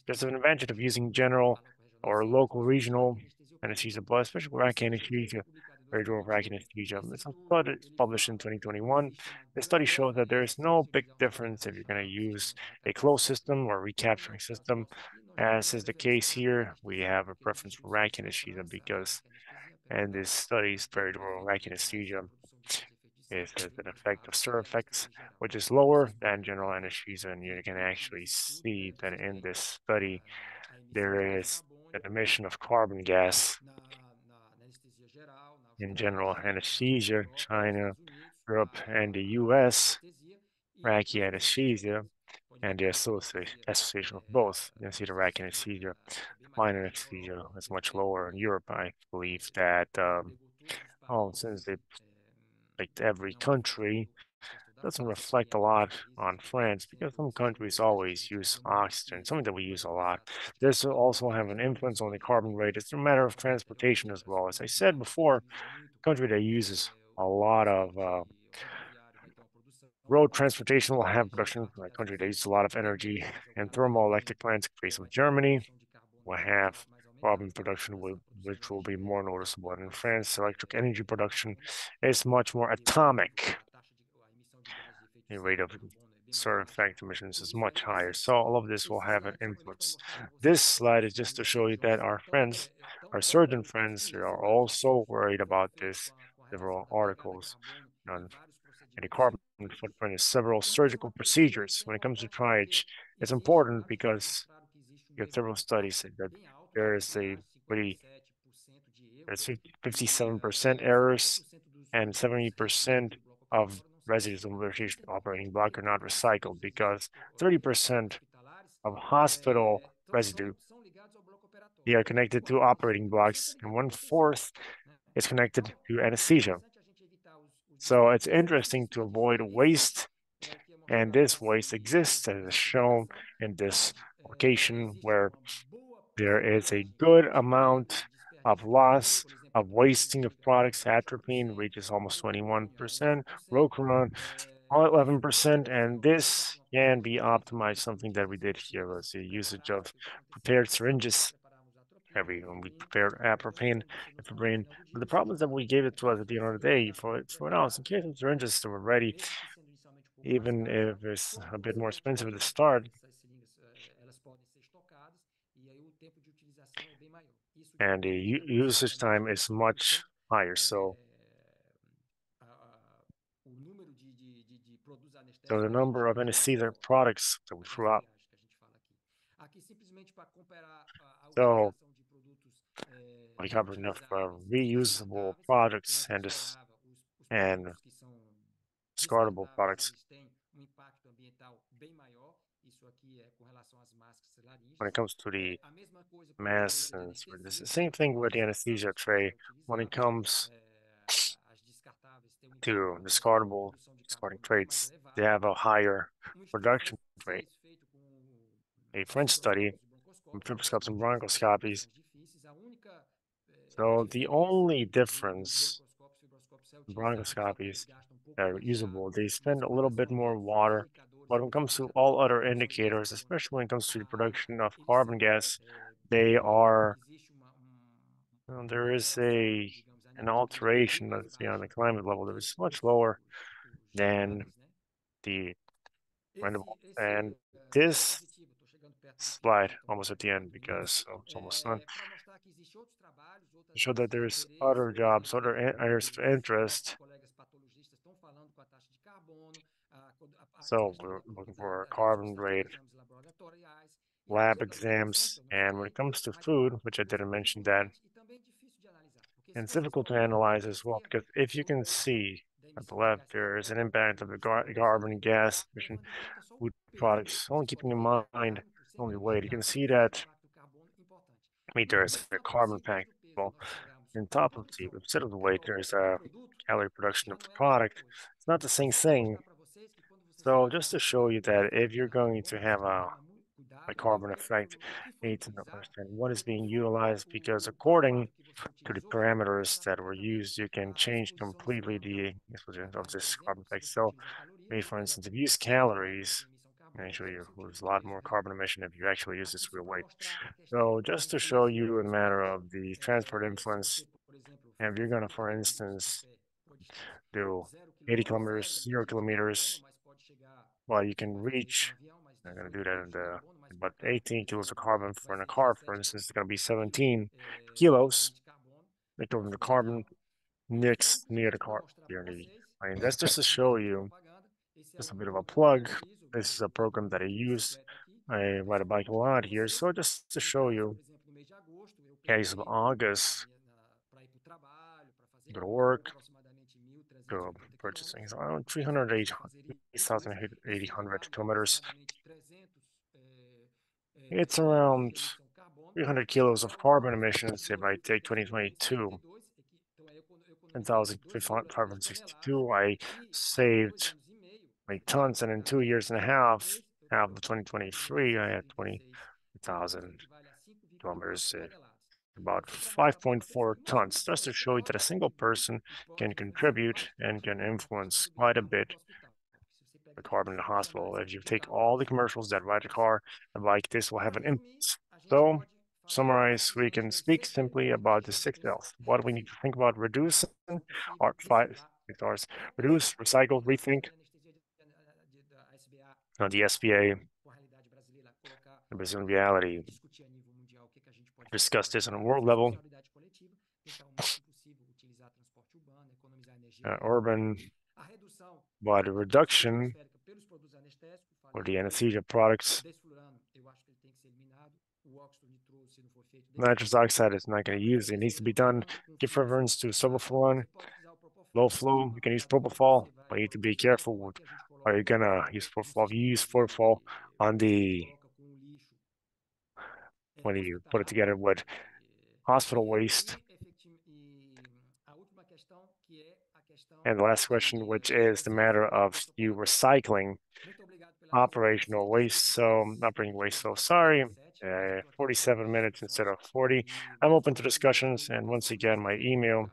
there's an advantage of using general or local regional anesthesia, but especially rack anesthesia, peritoneal rack anesthesia. It's a study published in 2021. The study shows that there is no big difference if you're going to use a closed system or recapturing system. As is the case here, we have a preference for rack anesthesia because, and this study's peritoneal rack anesthesia is an effect of stir effects, which is lower than general anesthesia. And you can actually see that in this study, there is an emission of carbon gas in general anesthesia, China, Europe, and the US, racky anesthesia, and the association of both. You can see the rack anesthesia, minor anesthesia is much lower in Europe. I believe that, since they picked every country, doesn't reflect a lot on France because some countries always use oxygen, something that we use a lot. This will also have an influence on the carbon rate. It's a matter of transportation as well. As I said before, country that uses a lot of road transportation will have production. A country that uses a lot of energy and thermoelectric plants, in the case of Germany, will have carbon production, which will be more noticeable. And in France, electric energy production is much more atomic. The rate of sort effect emissions is much higher. So all of this will have an influence. This slide is just to show you that our friends, our surgeon friends, are also worried about this several articles on any carbon footprint in several surgical procedures. When it comes to triage, it's important because you have several studies that there is a pretty there's 57% errors and 70% of residues of rotation operating block are not recycled because 30% of hospital residue they are connected to operating blocks and 1/4 is connected to anesthesia. So it's interesting to avoid waste, and this waste exists as is shown in this location where there is a good amount of loss of wasting of products. Atropine reaches almost 21%, Rocuron 11%, and this can be optimized. Something that we did here was the usage of prepared syringes when we prepared apropane and fibrin. But the problem is that we gave it to us at the end of the day for now. In case of syringes that were ready, even if it's a bit more expensive at the start, and the usage time is much higher. So the number of anesthesia products that we threw out. So we covered enough reusable products and discardable products. When it comes to the masks, and it's the same thing with the anesthesia tray. When it comes to discarding trays, they have a higher production rate. A French study from fibroscopes and bronchoscopies. So the only difference in bronchoscopies that are usable, they spend a little bit more water. But when it comes to all other indicators, especially when it comes to the production of carbon gas, they are there is an alteration that's beyond the climate level that is much lower than the rendable. And this slide almost at the end because it's almost done. To show that there's other jobs, other areas of interest. So we're looking for carbon rate, lab exams, and when it comes to food, which I didn't mention that, and it's difficult to analyze as well because if you can see at the left, there is an impact of the carbon gas emission food products. Only keeping in mind only weight, you can see that there is a carbon pack. Well, on top of the instead of the weight, there's a calorie production of the product. It's not the same thing. So just to show you that if you're going to have a carbon effect, you need to understand what is being utilized because according to the parameters that were used, you can change completely the explosion of this carbon effect. So maybe for instance, if you use calories, actually you lose a lot more carbon emission if you actually use this real weight. So just to show you a matter of the transport influence, and if you're gonna, for instance, do 80 kilometers, 0 kilometers, well, you can reach, I'm gonna do that in about 18 kilos of carbon for in a car, for instance, it's gonna be 17 kilos, equivalent to carbon near the car. I mean, that's just to show you, just a bit of a plug. This is a program that I use. I ride a bike a lot here, so just to show you, case of August, go to work, go purchasing around 308,800 kilometers. It's around 300 kilos of carbon emissions if I take 2022, 10,562. I saved 8 tons, and in 2 years and a half of 2023, I had 20,000 kilometers, about 5.4 tons, just to show you that a single person can contribute and can influence quite a bit the carbon in the hospital. If you take all the commercials that ride a car, a bike, this will have an influence. So, summarize, we can speak simply about the 6Ls. What we need to think about reducing our 5 Rs, reduce, recycle, rethink, the SBA, the Brazilian reality, discuss this on a world level, urban body reduction for the anesthesia products. Nitrous oxide is not going to use. It needs to be done. Give preference to sulfurfuran. Low flow, you can use propofol, but you need to be careful with, are you gonna use propofol? If you use propofol on the, when you put it together with hospital waste. And the last question, which is the matter of you recycling operational waste. So not bringing waste. So sorry, 47 minutes instead of 40. I'm open to discussions. And once again, my email,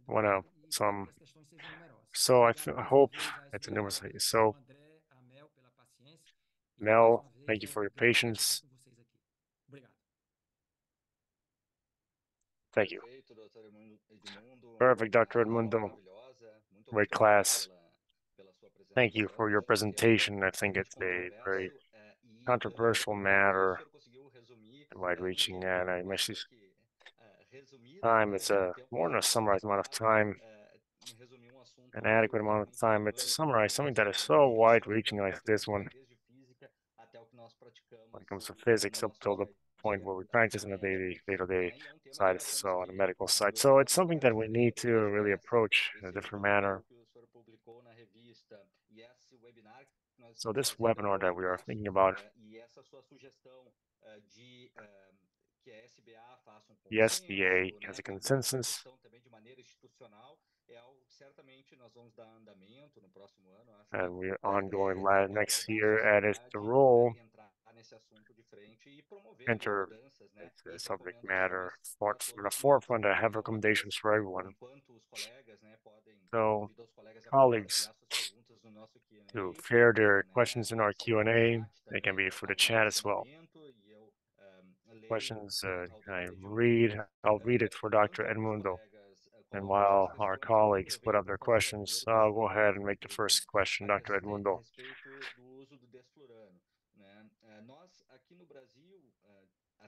want to some. So I hope it's a numerous. So Mel, thank you for your patience. Thank you. Perfect, Dr. Edmundo. Great class. Thank you for your presentation. I think it's a very controversial matter and wide-reaching, and I mentioned time. It's a more than a summarized amount of time, an adequate amount of time. It's to summarize something that is so wide-reaching like this one when it comes to physics up till the point where we practice on a day-to-day side, so on the medical side. So it's something that we need to really approach in a different manner. So this webinar that we are thinking about, the SBA has a consensus. And we're ongoing next year, and it's the role enter the subject matter for the forefront. I have recommendations for everyone. So colleagues to share their questions in our Q&A. They can be for the chat as well. Questions I'll read it for Dr. Edmundo. And while our colleagues put up their questions, I'll go ahead and make the first question, Dr. Edmundo.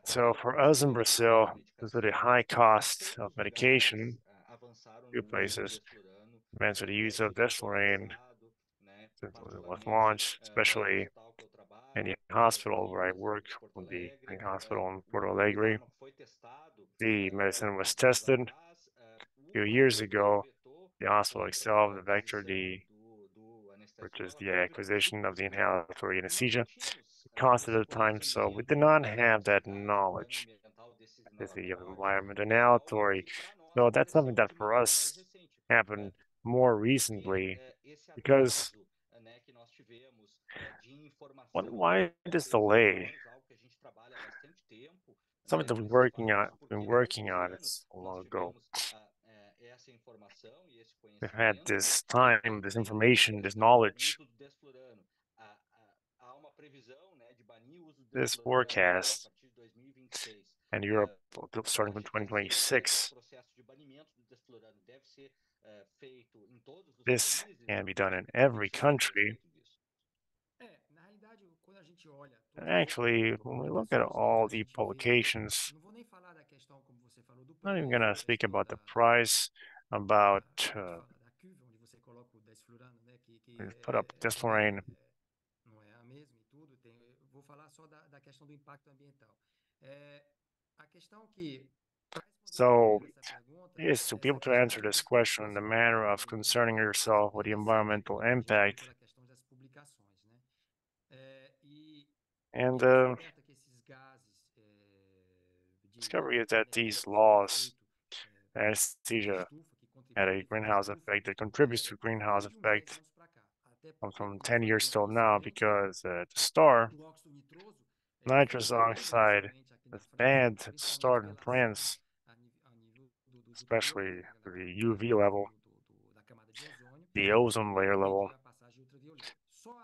So for us in Brazil, due to the high cost of medication, few places advanced the use of desflurane was launched, especially in the hospital where I work, with the hospital in Porto Alegre. The medicine was tested a few years ago. The hospital itself, the vector, which is the acquisition of the inhalatory anesthesia, cost at the time. So we did not have that knowledge. Is the environment inhalatory. So that's something that for us happened more recently because why this delay? Something that been working on it so long ago. We've had this time, this information, this knowledge, this forecast, and Europe starting from 2026. This can be done in every country. And actually, when we look at all the publications, I'm not even going to speak about the price, about put up desflurane. So, is to be able to answer this question in the manner of concerning yourself with the environmental impact. And discovery is that these laws, anesthesia, had a greenhouse effect that contributes to greenhouse effect from 10 years till now, because at the start, nitrous oxide was banned at the start in France, especially the UV level, the ozone layer level,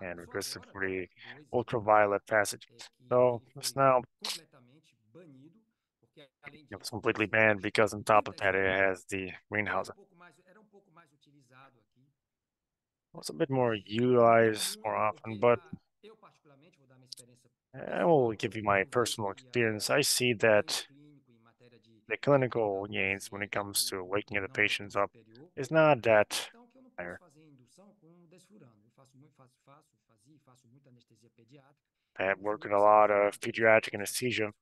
and requested for the ultraviolet passage. So it's now it's completely banned because on top of that it has the greenhouse. It's a bit more utilized more often, but I will give you my personal experience. I see that the clinical gains when it comes to waking the patients up is not that higher. I have worked in a lot of pediatric anesthesia.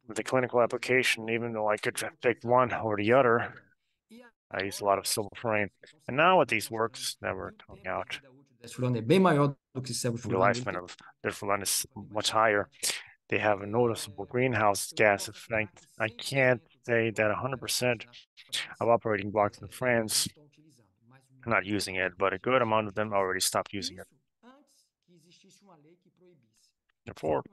With the clinical application, even though I could pick one or the other, I use a lot of silverframe. And now with these works that we're coming out, Desflurano é bem maior do que the sevoflurano. lifespan of Delphi is much higher. They have a noticeable greenhouse gas effect. I can't say that 100% of operating blocks in France are not using it, but a good amount of them already stopped using it. Therefore,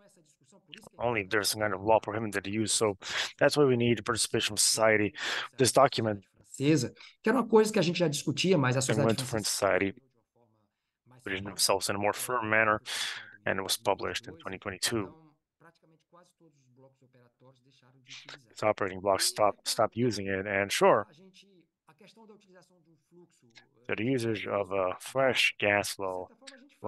only if there's some kind of law prohibiting the use. So that's why we need participation of society. This document, francesa, que era uma coisa que a gente já discutia, mas a and sociedade went to French francesa society, put it themselves in a more firm manner, and it was published in 2022. Its operating blocks stopped using it, and sure, the usage of a fresh gas flow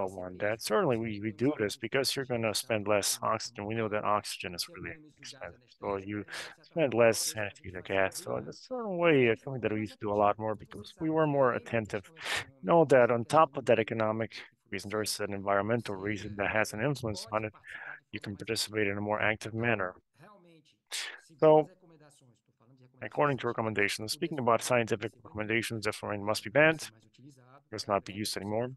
one that certainly we do this because you're going to spend less oxygen. We know that oxygen is really expensive, so you spend less anesthesia gas. So in a certain way, it's something that we used to do a lot more because we were more attentive. Know that on top of that economic reason, there's an environmental reason that has an influence on it. You can participate in a more active manner. So, according to recommendations, speaking about scientific recommendations, different must be banned, does not be used anymore,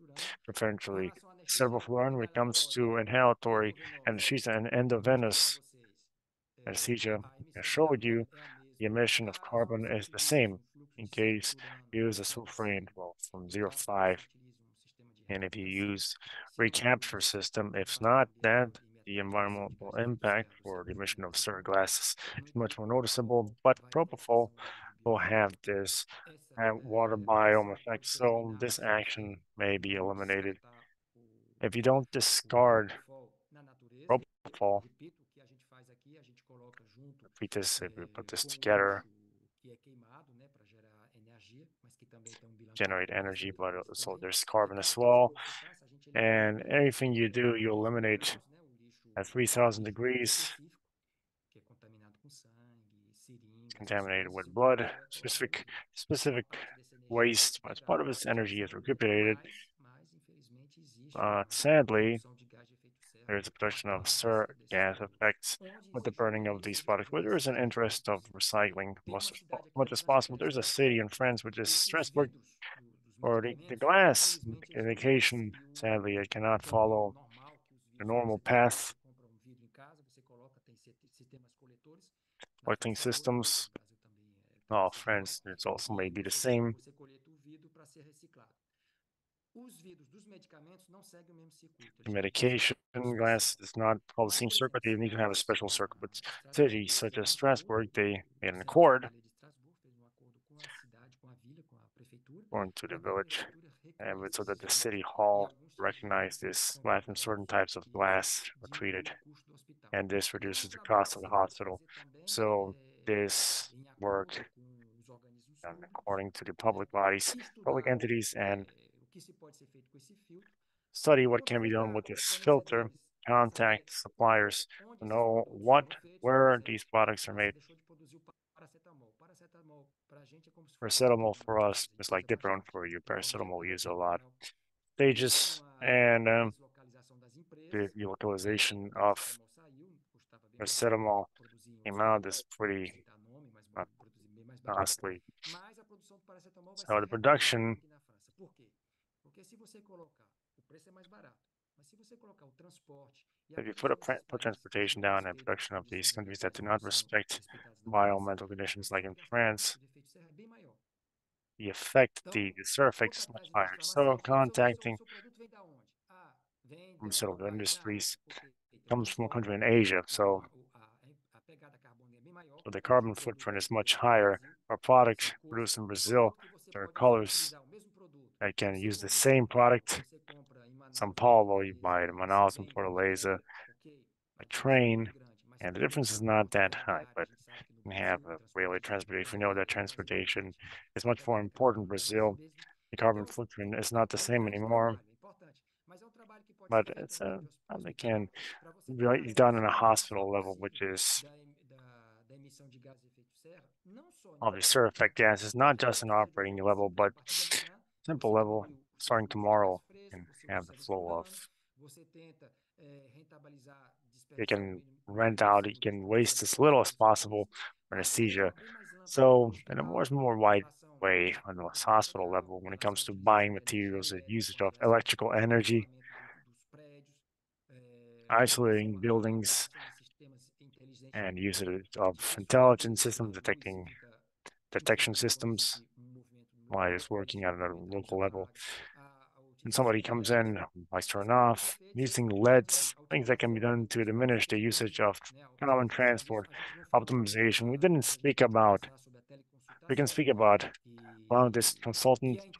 preferentially sevoflurane when it comes to inhalatory anesthesia and endovenous anesthesia. I showed you the emission of carbon is the same in case you use a sulfurane, well, from 0.5. And if you use recapture system, if not that, the environmental impact for the emission of certain gases is much more noticeable, but propofol will have this water biome effect, so this action may be eliminated. If you don't discard propofol, if we put this together, generate energy, but so there's carbon as well. And everything you do, you eliminate at 3,000 degrees, contaminated with blood, specific waste, as part of its energy is recuperated. Sadly, there's a production of SIR gas effects with the burning of these products, where there is an interest of recycling much as possible. There's a city in France, which is Strasbourg, or the glass indication, sadly, it cannot follow the normal path. Collecting systems, oh, France, it's also may be the same. The medication glass does not follow the same circuit. They need to have a special circuit. But cities such as Strasbourg, they made an accord going to the village, and so that the city hall recognized this glass and certain types of glass are treated, and this reduces the cost of the hospital. So this work, according to the public bodies, public entities, and study what can be done with this filter, contact suppliers to know where these products are made. Paracetamol for us is like Dipron for you. Paracetamol we use a lot. Stages and the utilization of paracetamol came out is pretty costly. So the production, if you put transportation down and production of these countries that do not respect environmental conditions like in France, the SIR effect is much higher. So contacting pharmaceutical industries comes from a country in Asia, so the carbon footprint is much higher. Our product produced in Brazil, there are colors that can use the same product. São Paulo, you buy it in Manaus and Fortaleza by train, and the difference is not that high, but we have a railway transportation. We know that transportation is much more important in Brazil. The carbon footprint is not the same anymore. but it's they can be done in a hospital level, which is obviously certified gas is not just an operating level, but simple level starting tomorrow and have the flow of they can rent out, you can waste as little as possible for anesthesia. So in a more wide way on the hospital level when it comes to buying materials, the usage of electrical energy, isolating buildings, and usage of intelligence systems, detection systems while it's working at a local level. When somebody comes in, lights turn off, using LEDs, things that can be done to diminish the usage of common transport, optimization. We can speak about long distance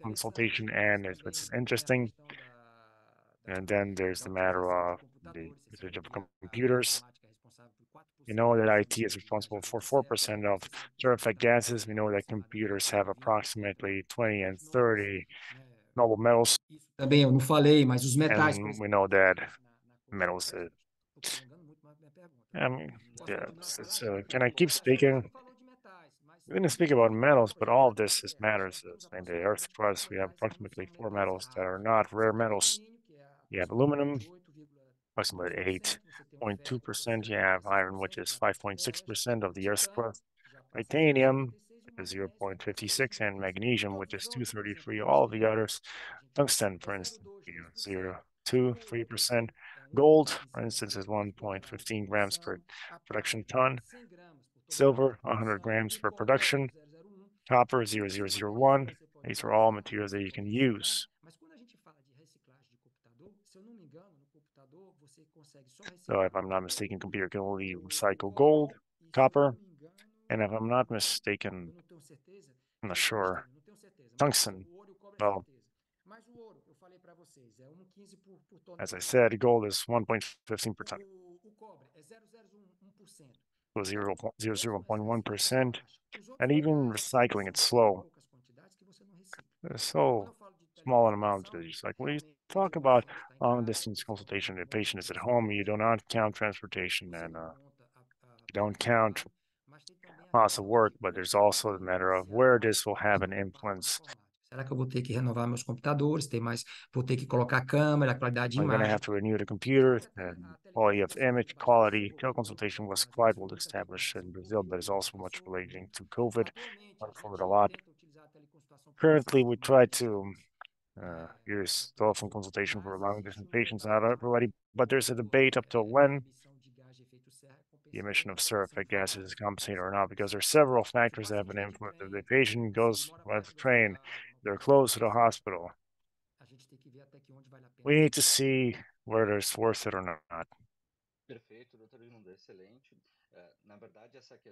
consultation, and which is interesting. And then there's the matter of the usage of computers. We know that IT is responsible for 4% of certified gases. We know that computers have approximately 20 and 30 noble metals. Também eu não falei, mas os metais, por And we exemplo, know that no metals, cobre, estou prolongando muito, mas me pergunta. I mean, Posso yeah, continuar a falar? can I keep A gente speaking? não falou de metais, mas We're going to os speak about metais não metals, são but all considerados of this metais is raros. matters. Nós temos In the Earth aproximadamente crust, quatro we have metais que não approximately são four metais metals that are raros. not rare Você tem o metals. alumínio, que é You have aproximadamente aluminum, 8,2%. approximately Você tem o ferro, que é 8.2%. You have iron, which 0,6%, que is na parte terrestre. 5.6% of the Earth's Titânio crust. já passa a Titanium, 0,56 e o which is manganês já passa a 0.56, and 2,55. magnesium, Todos which os is outros, por exemplo, 233. All of the tungstênio, others, a gente tungsten, é for instance, 0,2%. 0.2, O ouro 3%. é Gold, for 1,15 instance, is por tonelada de 1.15 grams per produção. A production prata, ton. 100 gramas por tonelada de Silver, 100 produção. grams O per cobre é production. 0,001. Copper, Esses materiais 0.001. você pode These are all utilizar, materials that você you can pode reciclar, use. mas quando a gente fala de reciclagem de computador, se eu não me engano, no computador você consegue só So if reciclar I'm not mistaken, computer can only o recycle gold, cobre e, se eu não copper, me engano, and if I'm not eu mistaken, não tenho certeza, I'm not o sure, tungstênio, não tenho certeza, mas tungsten. o ouro e o cobre é Well, certeza. Mas o ouro, eu falei para vocês, é 1,15 por as I tonelada. said, gold is 1.15%, O cobre é 0,001%. so Então, mesmo essa 0.01%. reciclagem é baixa. Os outros And even metais recycling, são it's tão slow. poucas quantidades que você não recicla. It's Quando so eu falo de small an amount telemedicalização, that it's like when you realmente talk o about paciente está em long casa, distance você não, consultation, the não patient is at conta home, you do not count transporte, transportation você and não conta a you don't tempo de count trabalho, mas tem também a lots of questão work, de but there's como isso also vai the matter of influenciar where this will have an na parte de influence. informática. Será que eu vou ter que renovar meus computadores? Vou ter que colocar câmera, qualidade de I'm going to imagem. have to renew the Mas computer porque and a quality of teleconsultação image, tem bastante a ver quality. com Teleconsultation was quite well coronavírus, muita established teleconsultação in com Brazil, Covid, but it's muitas also much pessoas relating morrendo. to COVID. Atualmente, Went a forward a gente lot. tenta utilizar a teleconsultação por Currently, we try videochamada, to use por telephone exemplo, consultation for mas long existe distance um patients, debate not everybody, but there's a debate up to a when emissão de gás de efeito serra é the compensada ou emission of não. Essa é certified gases is informada. compensated or not, because Mas there are several se o factors that have paciente an vai de influence. If the trem, patient se ele goes mora by perto the do train, hospital, uma they're coisa que close to the acontece muito, hospital. a gente tem que ver até que onde vale a pena We essa need to emissão. see whether it's worth it or not.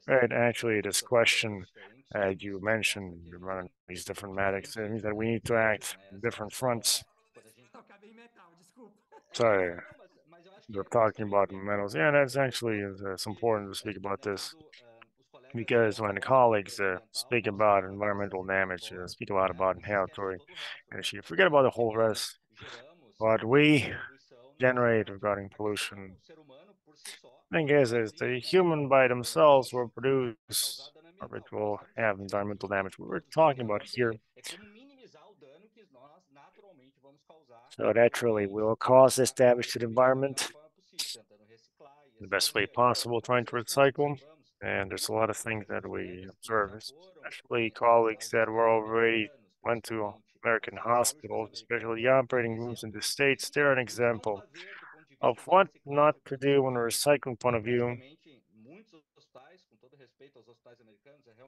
Right, actually, this question, as you mentioned, regarding these different medics, it means that we need to act on different fronts. Acabei em metal, desculpa. Sorry, we're talking about metals. Yeah, that's actually it's important to speak about this because when colleagues speak about environmental damage, speak a lot about inhalatory energy, forget about the whole rest. What we generate regarding pollution, thing is the human by themselves will produce or it will have environmental damage. What we're talking about here, so naturally will cause this damage to the environment the best way possible, trying to recycle. And there's a lot of things that we observe, especially colleagues that were already went to American hospitals, especially the operating rooms in the States. They're an example of what not to do on a recycling point of view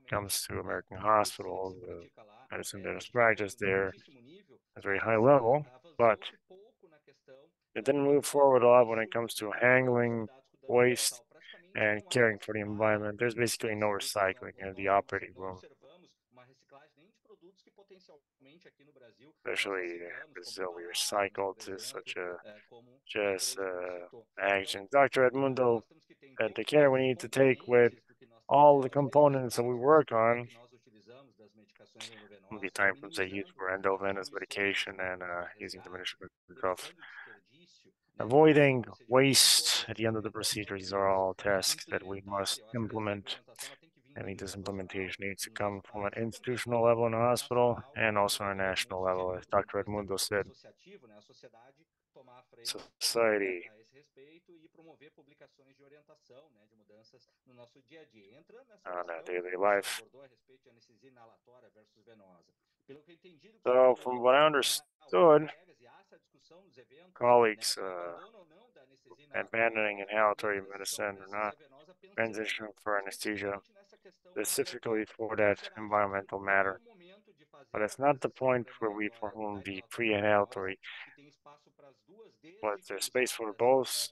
comes to American hospitals. Medicine that is practiced there at a very high level, but it didn't move forward a lot when it comes to handling waste and caring for the environment. There's basically no recycling in the operating room, especially Brazil. We recycle to such a just action. Dr. Edmundo, the care we need to take with all the components that we work on the time frames they use for endovenous medication and using diminished of avoiding waste at the end of the procedure. These are all tasks that we must implement. I think this implementation needs to come from an institutional level in a hospital and also on a national level, as Dr. Edmundo said. Society. On a daily life. So, from what I understood, colleagues abandoning inhalatory medicine or not transitioning for anesthesia, specifically for that environmental matter. But it's not the point where we perform the pre-inhalatory, but there's space for both,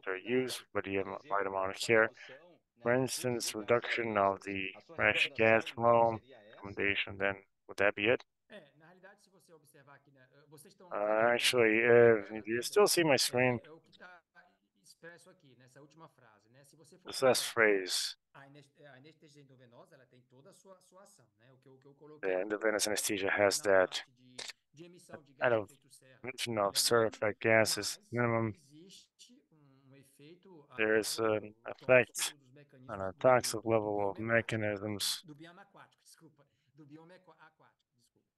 their use, but the right amount of care. For instance, reduction of the fresh gas flow, accommodation, then would that be it? Na realidade, se você observar aqui, né, vocês estão Actually, if you still see my screen, é o que está expresso aqui nessa última frase, né? Se você for this last comparar phrase, a anestesia endovenosa, ela tem toda a sua ação, né? O que eu the coloquei endovenous anesthesia foi has na that parte de emissão de kind gás de of efeito serra mention de of aumento, surfactant gases mas minimum. existe efeito There is an tóxico effect dos on a mecanismos toxic do level of bioma aquático, mechanisms. do bioma aquático, desculpa, do bioma aquático, desculpa.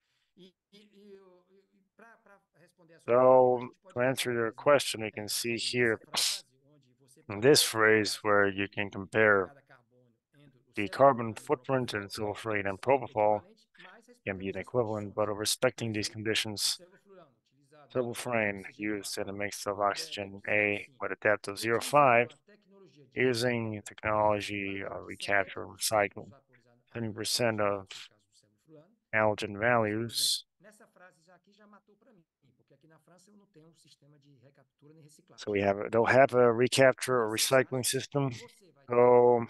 Para responder a sua pergunta, a So, gente pode to answer fazer, por your exemplo, question, you can see aqui here nessa frase, onde você in pode this comparar phrase as where you can de compare cada carbono entre o the celebutan carbon e o footprint in propofol, sulfurate and são propofol equivalentes, mas can be respondendo an essas equivalent, but condições. Por respecting these exemplo, o conditions, sevoflurano, utilizado para silverfrane oxigenar used in a mix of até oxygen efeito A 0,5, with a depth of utilizando 0.5, a tecnologia de using technology reciclagem de recapture 70% dos recycle vapores 70% of aromáticos, no caso do sevoflurano. halogen Mas, por exemplo, values. nessa frase já aqui já matou para mim, porque aqui na França eu não tenho um sistema de recaptura nem So reciclagem. they'll have a recapture or Nesse recycling caso, system. você vai ter So uma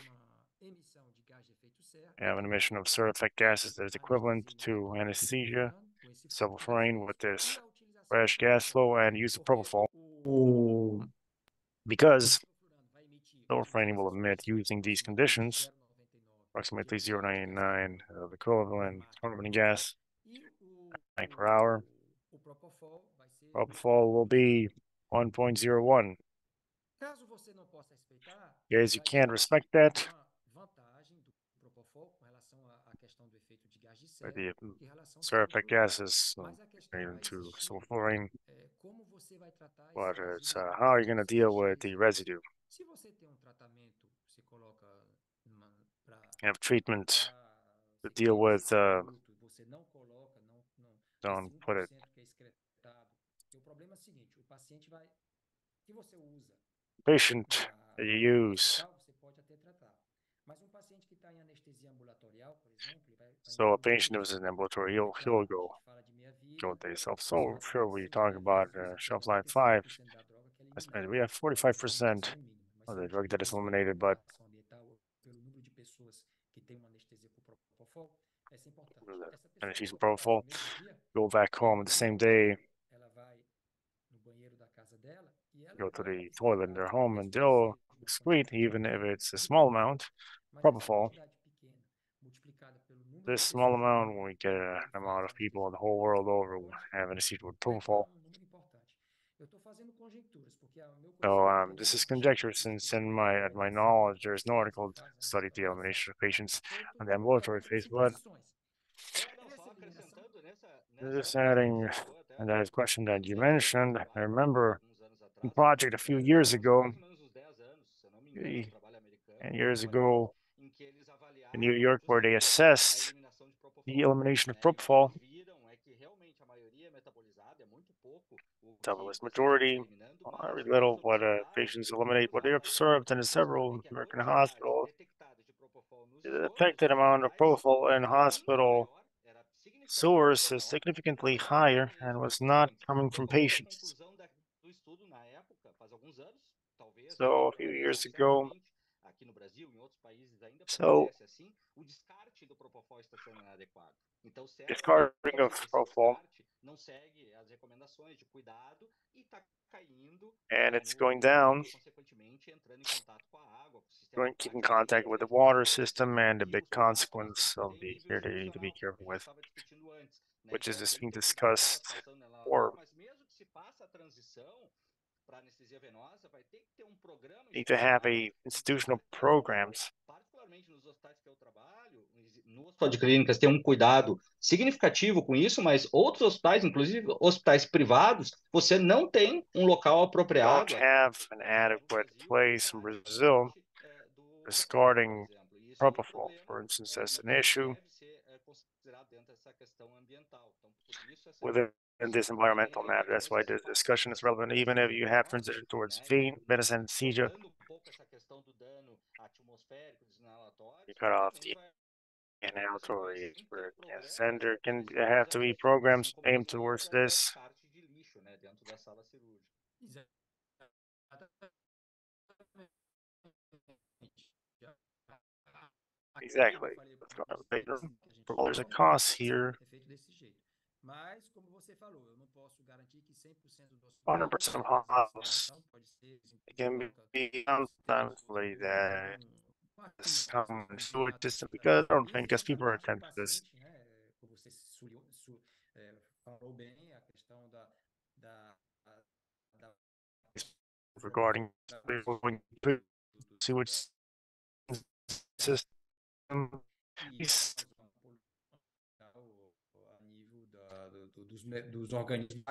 emissão de gás de efeito serra you have an emission of equivalente surfactant gases that is à equivalent anestesia to endovenosa com anesthesia, sevoflurano, com esse fluxo sevoflurane with gasoso, e this a utilização do fresh gas propofol. flow and use of Porque propofol. Because sevoflurano vai emitir, silverfrane utilizando will essas emit condições, using these aproximadamente conditions 0,99 approximately de oxigênio 0.99 carbônico of equivalent aromático carbon por hora, gas e per hour. o propofol vai ser Propofol will be 1.01. Caso você não possa respeitar, Guys, you já can't existe respect that. uma vantagem do propofol com relação à questão do efeito de gás de Or serra the em relação ao surfactant sevoflurano. gases Mas a questão vai into existir sulfurane, como você vai tratar esse but it's resíduo de how are you propofol, going to se deal existe with the risco ou não. residue? Se você tem um tratamento, você coloca para You have treatment to você deal tem esse with, produto, você não coloca don't esse put it, 1% que é excretado. Porque o problema é o seguinte, o paciente vai, que você usa patient that you no use. hospital, você pode até tratar. Mas um paciente que está em anestesia ambulatorial, por exemplo, vai So a incorrer patient risco. who's in ambulatory, E é he'll claro, a go gente fala de meia-vida, with himself. a So sua sure, we avaliação de talk about meia-vida, você tem shelf life 5. 95% da droga que é Estimated eliminada we have pela contaminação 45% mínima. Mas of se the não drug that is tivermos uma eliminated, but preocupação ambiental pelo número de pessoas que têm uma anestesia por propofol, essa é importante. Essa pessoa anesthesia volta para casa propofol, no mesmo dia go back e home the same day, ela vai no banheiro da casa dela e ela go to vai the toilet in excretar, their home, and mesmo que they'll seja uma excrete, quantidade even if pequena it's a de small propofol. amount, Mas essa propofol. quantidade pequena multiplicada pelo número de This small pessoas no amount, mundo when we get an que amount faz of people anestesia the whole world por over propofol, have anesthesia with é propofol. claro um número importante. Eu estou fazendo conjecturas, porque o meu So conhecimento é this muito is artificial. conjecture, Eu since fiz in pouca my at my graduação knowledge there is no em essa article fase, nessa studied the primeira fase. elimination of patients Então, eu on estou the ambulatory trabalhando com phase, but suposições. Essa eliminação just adding and that question that you mentioned, I remember a project a few years ago, and years ago in New York, where they assessed the elimination of propofol. Metabolist majority, very little what patients eliminate. What they observed in several American hospitals, the affected amount of propofol in hospital source is significantly higher and was not coming from patients. So a few years ago, so discarding of propofol And it's going down, going keep in contact with the water system, and the big consequence of the here that you need to be careful with, which is this being discussed, or need to have a institutional programs. Hospital de clínicas tem um cuidado significativo com isso, mas outros hospitais, inclusive hospitais privados, você não tem um local apropriado. Don't have an adequate place in Brazil discarding propofol, for instance, as an issue within this environmental matter. That's why this discussion is relevant, even if you have transition towards venous anesthesia. You cut off the inhalatory and there can have to be programs aimed towards this. Exactly. There's a cost here. Mas, como você falou, eu não posso garantir que 100% do hospital 100% of hospitals, it can be sometimes like that. This common sewage system, because I don't think, because people are attentive to this. Como você falou bem, a questão da Regarding sewage system, a nível dos organismos.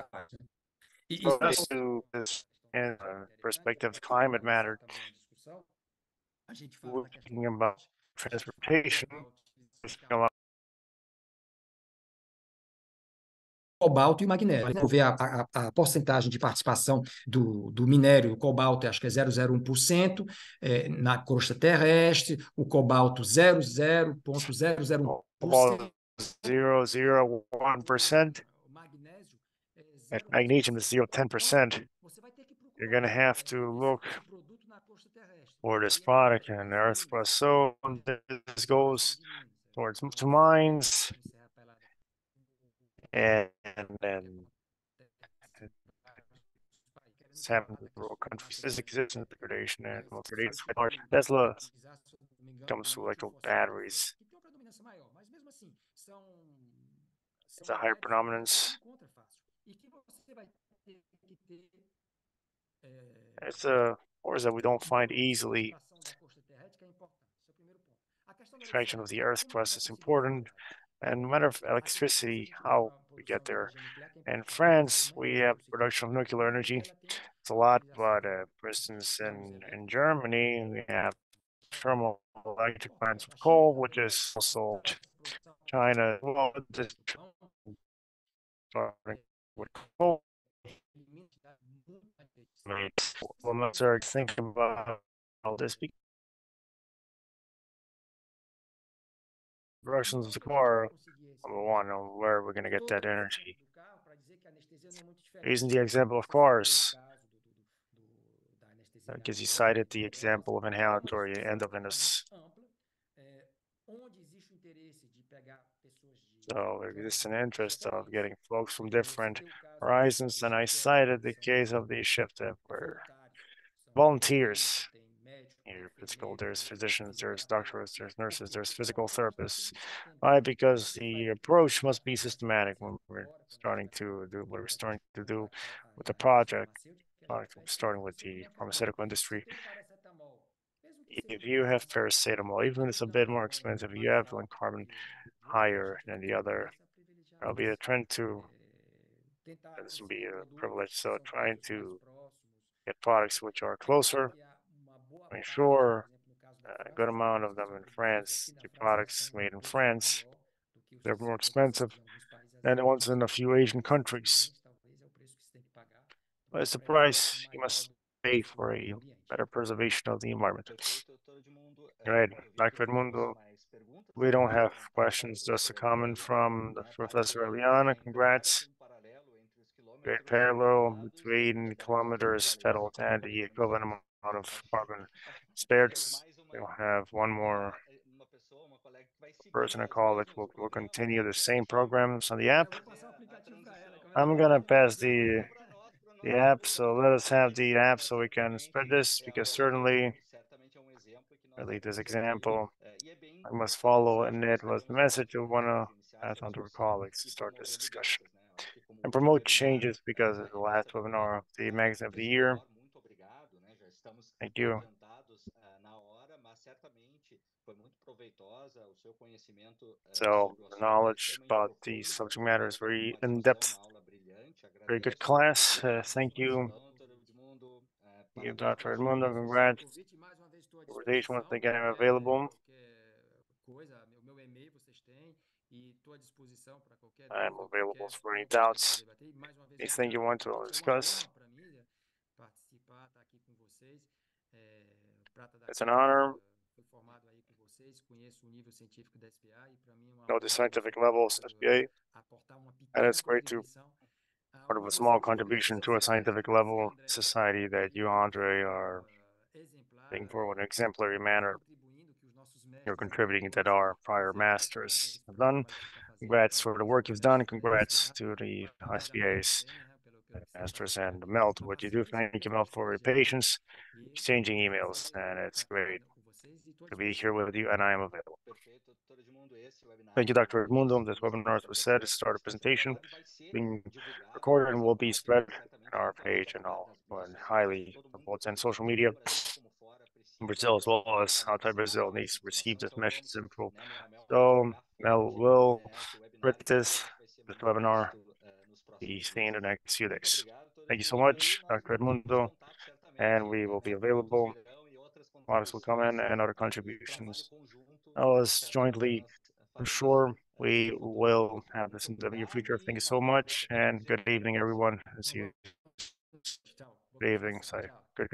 to this in perspective of climate matter, we're thinking about transportation, cobalto e o magnésio. Vou ver a porcentagem de participação do minério, o cobalto, acho que é 0,01%, na crosta terrestre, o cobalto 0,001%. 0.001%. At magnesium is 0.10%. You're going to have to look for this product in the earth crust. So this goes towards to mines, and then it's happened with rural countries. This existence, degradation, and degradation. Tesla comes to electrical batteries. It's a higher predominance. It's a force that we don't find easily. Extraction of the earth crust is important, and no matter of electricity, how we get there. In France, we have production of nuclear energy. It's a lot, but for instance, in Germany, we have thermoelectric plants with coal, which is also China. Well, with coal. Well, let's start thinking about all this. Russians of the car, number one, on where we're going to get that energy. Using the example of cars, because you cited the example of inhalatory endovenous. So there exists an interest of getting folks from different horizons, and I cited the case of the shift that were volunteers. Here, physical, there's physicians, there's doctors, there's nurses, there's physical therapists. Why? Because the approach must be systematic when we're starting to do what we're starting to do with the project, starting with the pharmaceutical industry. If you have paracetamol, even if it's a bit more expensive, you have one carbon higher than the other, there'll be a trend to, this will be a privilege, so trying to get products which are closer, make sure a good amount of them in France, the products made in France, they're more expensive than the ones in a few Asian countries. But it's the price you must pay for a better preservation of the environment. Right, Dr. Edmundo, we don't have questions, just a comment from Professor Eliana. Congrats. Great parallel between kilometers pedaled and the equivalent amount of carbon spared. We'll have one more person, a colleague, will continue the same programs on the app. I'm gonna pass the app, so let us have the app so we can spread this, because certainly, really this example, I must follow, and it was the message we want to pass on to our colleagues to start this discussion and promote changes, because it's the last webinar of the magazine of the year. Thank you. So the knowledge about the subject matter is very in-depth, very good class. Thank you. Thank you, Dr. Edmundo. Congrats. Conversation once again available. I'm available for any doubts, anything you want to discuss. It's an honor. Know the scientific levels, SBA, and it's great to part of a small contribution to a scientific level society that you, Andre, are being for an exemplary manner. You're contributing that our prior masters have done. Congrats for the work you've done. Congrats to the SBA's masters and Mel to what you do. Thank you, Mel, for your patience, exchanging emails, and it's great to be here with you, and I am available. Thank you, Dr. Edmundo. This webinar, as was said, is start a presentation being recorded and will be spread on our page and all on highly reports and social media in Brazil, as well as outside Brazil, needs to receive this message info. So Mel will read this webinar be seen in the next few days. Thank you so much, Dr. Edmundo, and we will be available. Others will come in and other contributions. Let's jointly ensure we will have this in the near future. Thank you so much, and good evening, everyone. See you. Good evening. Sorry. Good.